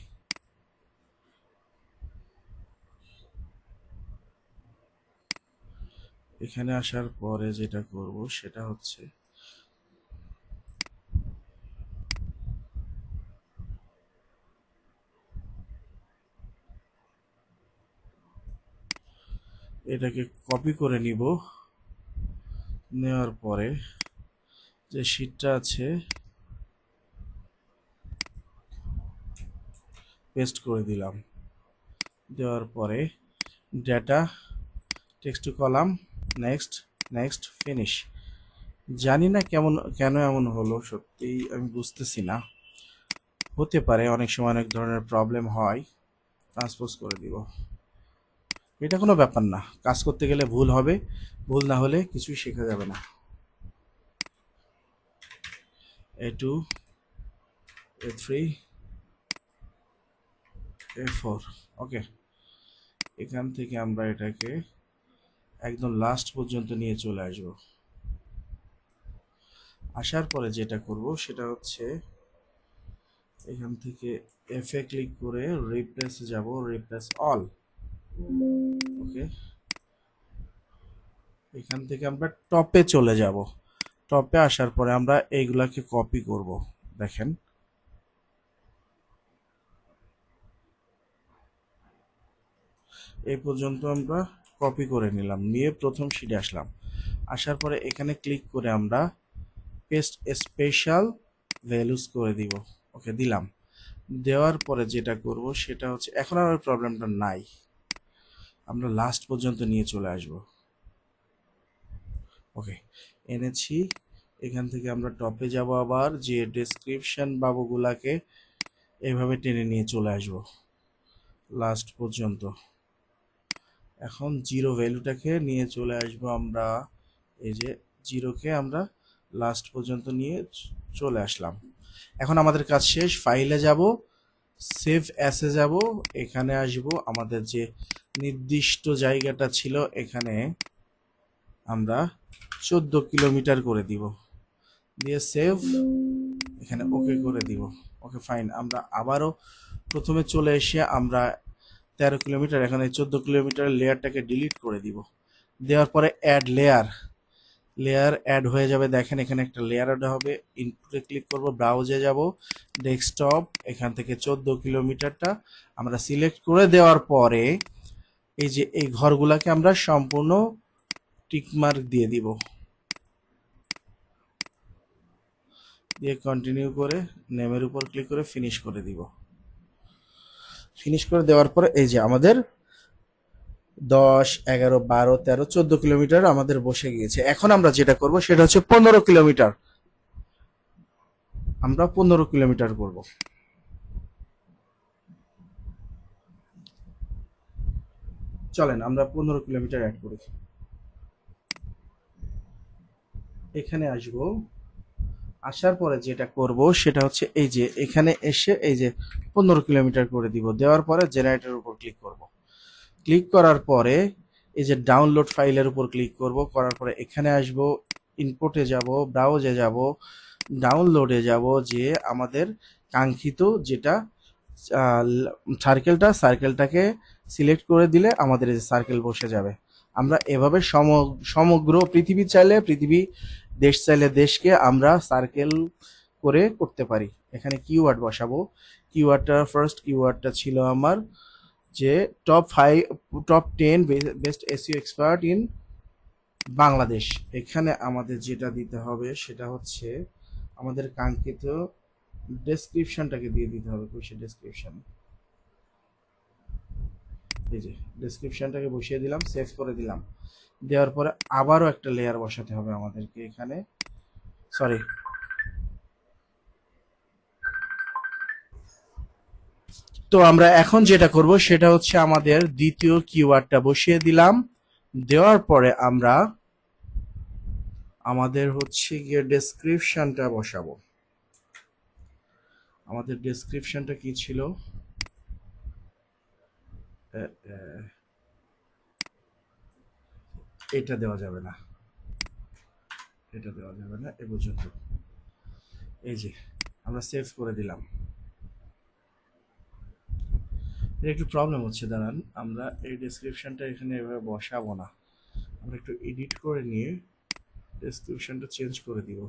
এখানে আসার পরে যেটা করব সেটা হচ্ছে এটাকে কপি করে নিব, নেওয়ার পরে যে শীটটা আছে পেস্ট করে দিলাম, দেওয়ার পরে data text to column, next next finish. জানি না কেন এমন হলো, সত্যিই আমি বুঝতেছি না, হতে পারে অনেক সময় অনেক ধরনের প্রবলেম হয়। ট্রান্সপোজ করে দিব, এটা কোনো ব্যাপার না, কাজ করতে গেলে ভুল হবে, ভুল না হলে কিছুই শেখা যাবে না। A2 A3 A4, ওকে, এখান থেকে আমরা এটাকে একদম লাস্ট পর্যন্ত নিয়ে চলে আসব। আসার পরে যেটা করব সেটা হচ্ছে এখান থেকে এফ এ ক্লিক করে রিপ্লেস যাব, রিপ্লেস অল, ওকে। এখান থেকে আমরা টপে চলে যাব, টপে আসার পরে আমরা এইগুলাকে কপি করব, দেখেন এই পর্যন্ত আমরা কপি করে নিলাম, নিয়ে প্রথম শিটে আসলাম, আসার পরে এখানে ক্লিক করে আমরা পেস্ট স্পেশাল ভ্যালুস করে দিব, ওকে দিলাম। দেওয়ার পরে যেটা করব সেটা হচ্ছে, এখন আর ওই প্রবলেমটা নাই, আমরা লাস্ট পর্যন্ত নিয়ে চলে আসব, ওকে এনেছি। এখান থেকে আমরা টপে যাব, আবার যে ডেসক্রিপশন বাবুগুলাকে এইভাবে টেনে নিয়ে চলে আসব লাস্ট পর্যন্ত। এখন জিরো ভ্যালুটাকে নিয়ে চলে আসব আমরা, এই যে জিরোকে আমরা লাস্ট পর্যন্ত নিয়ে চলে আসলাম। এখন আমাদের কাজ শেষ, ফাইলে যাব, সেভ অ্যাসে যাব, এখানে আসব, আমাদের যে নির্দিষ্ট জায়গাটা ছিল এখানে আমরা 14 কিলোমিটার করে দিব, দিয়ে সেভ, এখানে ওকে করে দিব, ওকে ফাইন। আমরা আবারও প্রথমে চলে এসে আমরা 13 কিলোমিটার। এখন এই 14 কিলোমিটার লেয়ারটাকে ডিলিট করে দিব। দেওয়ার পরে অ্যাড লেয়ার, লেয়ার অ্যাড হয়ে যাবে। দেখেন এখানে একটা লেয়ার অ্যাড হবে। ইনপুটে ক্লিক করব, ব্রাউজে যাব, ডেস্কটপ, এখান থেকে 14 কিলোমিটারটা আমরা সিলেক্ট করে দেওয়ার পরে এই যে এই ঘরগুলাকে আমরা সম্পূর্ণ টিকমার্ক দিয়ে দিব, দিয়ে কন্টিনিউ করে নেমের উপর ক্লিক করে ফিনিশ করে দিব। ফিনিশ করে দেওয়ার পরে এই যে আমাদের 10, 11, 12, 13, 14 কিলোমিটার আমাদের বসে গিয়েছে। এখন আমরা যেটা করব সেটা হচ্ছে 15 কিলোমিটার। আমরা 15 কিলোমিটার করব। চলেন আমরা 15 কিলোমিটার অ্যাড করি। এখানে আসব, আসার পরে যেটা করব সেটা হচ্ছে এই যে এখানে এসে এই যে 15 কিলোমিটার করে দিব। দেওয়ার পরে জেনারেটরের উপর ক্লিক করব। ক্লিক করার পরে এই যে ডাউনলোড ফাইলের উপর ক্লিক করব। করার পরে এখানে আসব, ইনপুটে যাব, ব্রাউজে যাব, ডাউনলোডে যাব, যে আমাদের কাঙ্ক্ষিত যেটা সার্কেলটাকে সিলেক্ট করে দিলে আমাদের এই সার্কেল বসে যাবে। আমরা এভাবে সমগ্র পৃথিবী চাইলে পৃথিবী, দেশ চাইলে দেশকে আমরা সার্কেল করে করতে পারি। এখানে কিওয়ার্ড বসাবো। ফার্স্ট কিওয়ার্ডটা ছিল আমার যে top 10 best SEO expert in Bangladesh. এখানে আমাদের যেটা দিতে হবে সেটা হচ্ছে আমাদের কাঙ্ক্ষিত ডেসক্রিপশনটাকে দিয়ে দিতে হবে। কোশ্চেন ডেসক্রিপশন, এই যে ডেসক্রিপশনটাকে বসিয়ে দিলাম, সেভ করে দিলাম। দেওয়ার পরে আবারও একটা লেয়ার বসাতে হবে আমাদেরকে এখানে, সরি, তো আমরা এখন যেটা করব সেটা হচ্ছে আমাদের দ্বিতীয় কিওয়ার্ডটা বসিয়ে দিলাম। দেওয়ার পরে আমরা আমাদের হচ্ছে গিয়ে ডেসক্রিপশনটা বসাবো। আমাদের ডেসক্রিপশনটা কি ছিল? এটা দেওয়া যাবে না, এটা দেওয়া যাবে না এ পর্যন্ত। এই যে আমরা সেভ করে দিলাম। এর একটু প্রবলেম হচ্ছে, দাঁড়ান, আমরা এই ডেসক্রিপশনটা এখানে এভাবে বসাবো না, আমরা একটু এডিট করে নিয়ে ডেসক্রিপশনটা চেঞ্জ করে দিব।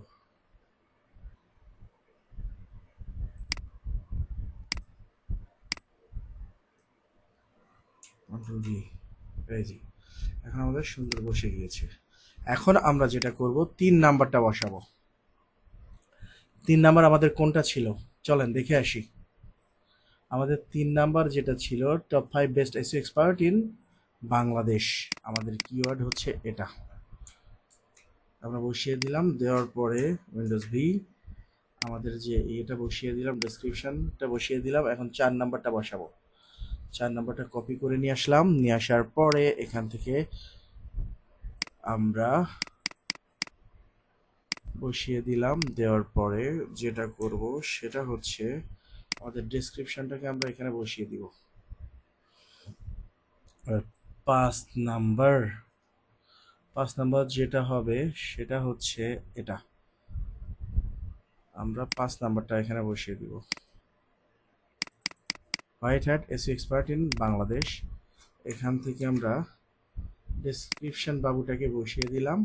কন্ট্রোল ভি, এই যে এখন আমাদের সুন্দর বসে গিয়েছে। এখন আমরা যেটা করব 3 নাম্বারটা বসাবো। 3 নাম্বার আমাদের কোনটা ছিল চলেন দেখে আসি। আমাদের 3 নাম্বার যেটা ছিল top 5 best SEO expert in Bangladesh, আমাদের কিওয়ার্ড হচ্ছে এটা। আমরা বসিয়ে দিলাম। দেওয়ার পরে উইন্ডোজ ভি, আমাদের যে এটা বসিয়ে দিলাম, ডেসক্রিপশনটা বসিয়ে দিলাম। এখন 4 নাম্বারটা বসাবো। 4 নাম্বারটা কপি করে নিয়ে আসলাম। নিয়ে আসার পরে এখান থেকে আমরা বসিয়ে দিলাম। দেওয়ার পরে যেটা করব সেটা হচ্ছে আমাদের ডেসক্রিপশনটাকে আমরা এখানে বসিয়ে দিব। আর 5 নাম্বার যেটা হবে সেটা হচ্ছে এটা, আমরা 5 নাম্বারটা এখানে বসিয়ে দিব। White hat SEO expert in Bangladesh. এখান থেকে আমরা ডেসক্রিপশন বাবুটাকে বসিয়ে দিলাম।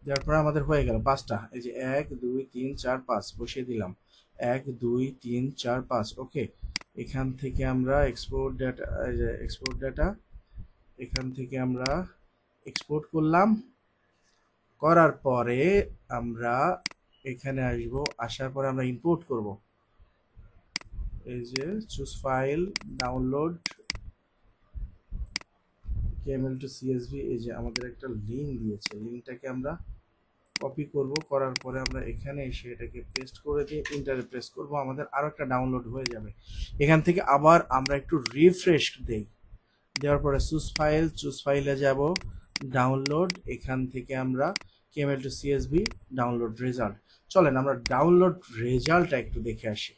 দেওয়ার পরে আমাদের হয়ে গেল 5টা। এই যে 1 2 3 4 5 বসিয়ে দিলাম। 1 2 3 4 5, ওকে। এখান থেকে আমরা এক্সপোর্ট ডাটা এখান থেকে আমরা এক্সপোর্ট করলাম। করার পরে আমরা এখানে আসব। আসার পরে আমরা ইম্পোর্ট করব। এই যে choose file, download KML to CSV, এই যে আমাদের একটা লিঙ্ক দিয়েছে, লিঙ্কটাকে আমরা কপি করব। করার পরে আমরা এখানে এসে এটাকে পেস্ট করে দিয়ে ইন্টারে প্রেস করব, আমাদের আরো একটা ডাউনলোড হয়ে যাবে। এখান থেকে আবার আমরা একটু রিফ্রেশ দেই। দেওয়ার পরে চুজ ফাইলে যাব, ডাউনলোড, এখান থেকে আমরা KML to CSV download result. চলেন আমরা ডাউনলোড রেজাল্টটা একটু দেখে আসি।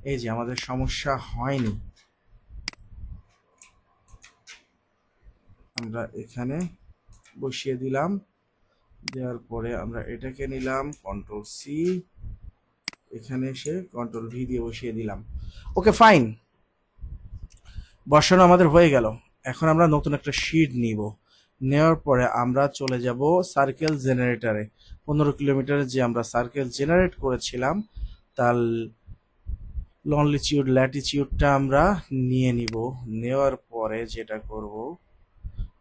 এই যে আমাদের সমস্যা হয়নি। আমরা এখানে বসিয়ে দিলাম। দেওয়ার পরে আমরা এটাকে নিলাম কন্ট্রোল সি, এখানে এসে কন্ট্রোল ভি দিয়ে বসিয়ে দিলাম। Okay fine. বসানো আমাদের হয়ে গেল। এখন আমরা নতুন একটা শীট নিব। নেওয়ার পরে আমরা চলে যাব সার্কেল জেনারেটরে। 15 কিলোমিটারের যে আমরা সার্কেল জেনারেট করেছিলাম তার লংলিটিউড ল্যাটিটিউডটা আমরা নিয়ে নিব। নেওয়ার পরে যেটা করব,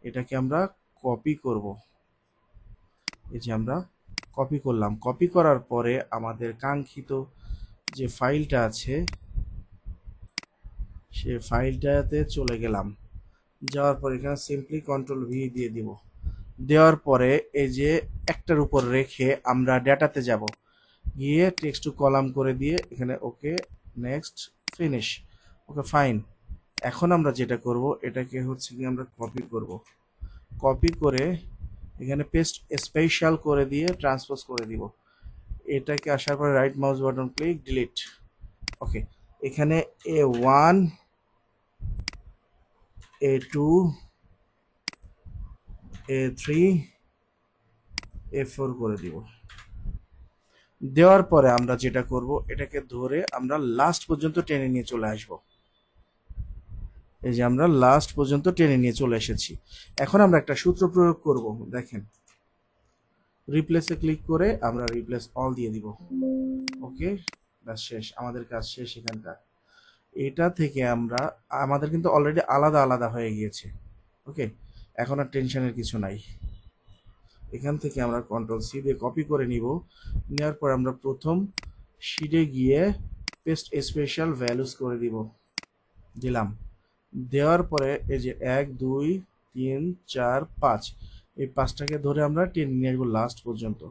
এটাকে আমরা কপি করব। এই যে আমরা কপি করলাম। কপি করার পরে আমাদের কাঙ্ক্ষিত যে ফাইলটা আছে সে ফাইলটাতে চলে গেলাম। যাওয়ার পরে এখানে সিম্পলি কন্ট্রোল ভি দিয়ে দিব। দেওয়ার পরে এই যে একটার উপর রেখে আমরা ডেটাতে যাব, গিয়ে টেক্সট টু কলাম করে দিয়ে এখানে ওকে, নেক্সট, ফিনিশ। Okay fine. এখন আমরা যেটা করব, এটাকে হচ্ছে কি আমরা কপি করব। কপি করে এখানে পেস্ট স্পেশাল করে দিয়ে ট্রান্সপোজ করে দিব। এটাকে আসার পরে right mouse button click, delete. Okay, এখানে A1 A2 A3 A4 করে দিব। দেওয়ার পরে আমরা যেটা করব, এটাকে ধরে আমরা লাস্ট পর্যন্ত টেনে নিয়ে চলে আসব। এই যে আমরা লাস্ট পর্যন্ত টেনে নিয়ে চলে এসেছি। এখন আমরা একটা সূত্র প্রয়োগ করব। দেখেন, রিপ্লেসে ক্লিক করে আমরা রিপ্লেস অল দিয়ে দিব। ওকে, ব্যাস শেষ, আমাদের কাজ শেষ এখানকার। এটা থেকে আমরা, আমাদের কিন্তু অলরেডি আলাদা আলাদা হয়ে গিয়েছে। ওকে, এখন আর টেনশনের কিছু নাই। এখান থেকে আমরা কন্ট্রোল সি দিয়ে কপি করে নিব। নেওয়ার পর আমরা প্রথম শিটে গিয়ে পেস্ট স্পেশাল ভ্যালুস করে দিব। দিলাম। দেওয়ার পরে এই যে 1 2 3 4 5, এই 5টাকে ধরে আমরা টেনে নিয়ে আসবো লাস্ট পর্যন্ত।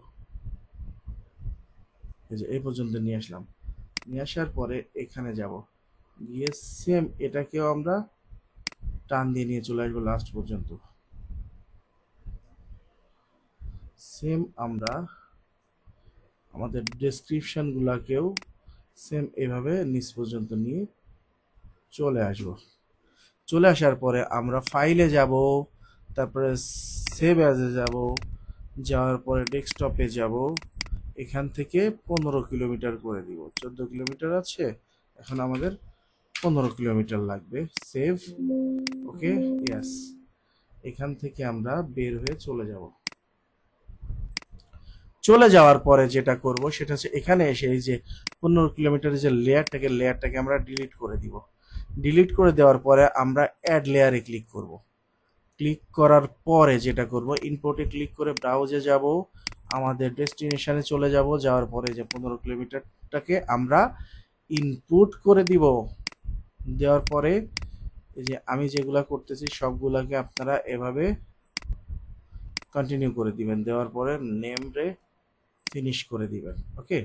এই যে এই পর্যন্ত নিয়ে আসলাম। নিয়ে আসার পরে এখানে যাব, গিয়ে সেম এটাকেও আমরা টান দিয়ে নিয়ে চলে আসবো লাস্ট পর্যন্ত। সেম আমরা আমাদের ডেসক্রিপশন গুলাকেও সেম এভাবে নিচ পর্যন্ত নিয়ে চলে আসব। চলে আসার পরে আমরা ফাইলে যাব, তারপরে সেভ অ্যাজে যাব, যাওয়ার পরে ডেস্কটপে যাব। এখান থেকে 15 কিলোমিটার করে দিব। 14 কিলোমিটার আছে, এখন আমাদের 15 কিলোমিটার লাগবে। সেভ। ওকে, ইয়েস। এখান থেকে আমরা বের হয়ে চলে যাব। চলে যাওয়ার পরে যেটা করব সেটা হচ্ছে এখানে এসে এই যে 15 কিলোমিটারের যে লেয়ারটাকে আমরা ডিলিট করে দিব। ডিলিট করে দেওয়ার পরে আমরা অ্যাড লেয়ারে ক্লিক করব। ক্লিক করার পরে যেটা করব, ইনপুটে ক্লিক করে ব্রাউজে যাব, আমাদের ডেস্টিনেশনে চলে যাব। যাওয়ার পরে যে 15 কিলোমিটারটাকে আমরা ইনপুট করে দিব। দেওয়ার পরে এই যে আমি যেগুলা করতেছি সবগুলাকে আপনারা এভাবে কন্টিনিউ করে দিবেন। দেওয়ার পরে নেম রে ফিনিশ করে দিবেন। ওকে,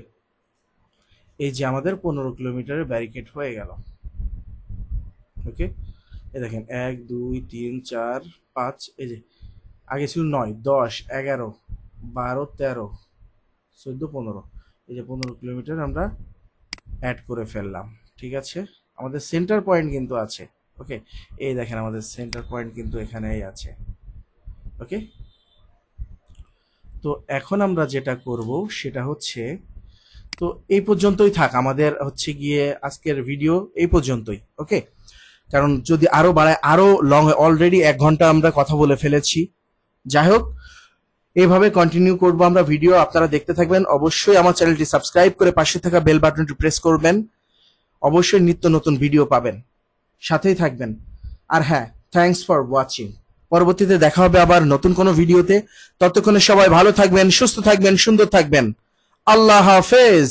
এই যে আমাদের 15 কিলোমিটারের ব্যারিকেড হয়ে গেল। ওকে, এই দেখেন 1 2 3 4 5, এই যে আগে ছিল 9 10 11 12 13 14 15, এই যে 15 কিলোমিটার আমরা অ্যাড করে ফেললাম। ঠিক আছে, আমাদের সেন্টার পয়েন্ট কিন্তু আছে। ওকে, এই দেখেন আমাদের সেন্টার পয়েন্ট কিন্তু এখানেই আছে। ওকে, তো এখন আমরা যেটা করব সেটা হচ্ছে, তো এই পর্যন্তই থাক আমাদের হচ্ছে গিয়ে আজকের ভিডিও এই পর্যন্তই। ওকে, কারণ যদি আরো বাড়ায় আরো লং, অলরেডি 1 ঘন্টা আমরা কথা বলে ফেলেছি। যাই হোক, এইভাবে কন্টিনিউ করবো আমরা ভিডিও, আপনারা দেখতে থাকবেন। অবশ্যই আমার চ্যানেলটি সাবস্ক্রাইব করে পাশে থাকা বেল বাটনটি প্রেস করবেন। অবশ্যই নিত্য নতুন ভিডিও পাবেন, সাথেই থাকবেন। আর হ্যাঁ, থ্যাঙ্কস ফর ওয়াচিং। পরবর্তীতে দেখা হবে আবার নতুন কোনো ভিডিওতে। ততক্ষণে সবাই ভালো থাকবেন, সুস্থ থাকবেন, সুন্দর থাকবেন। আল্লাহ হাফেজ।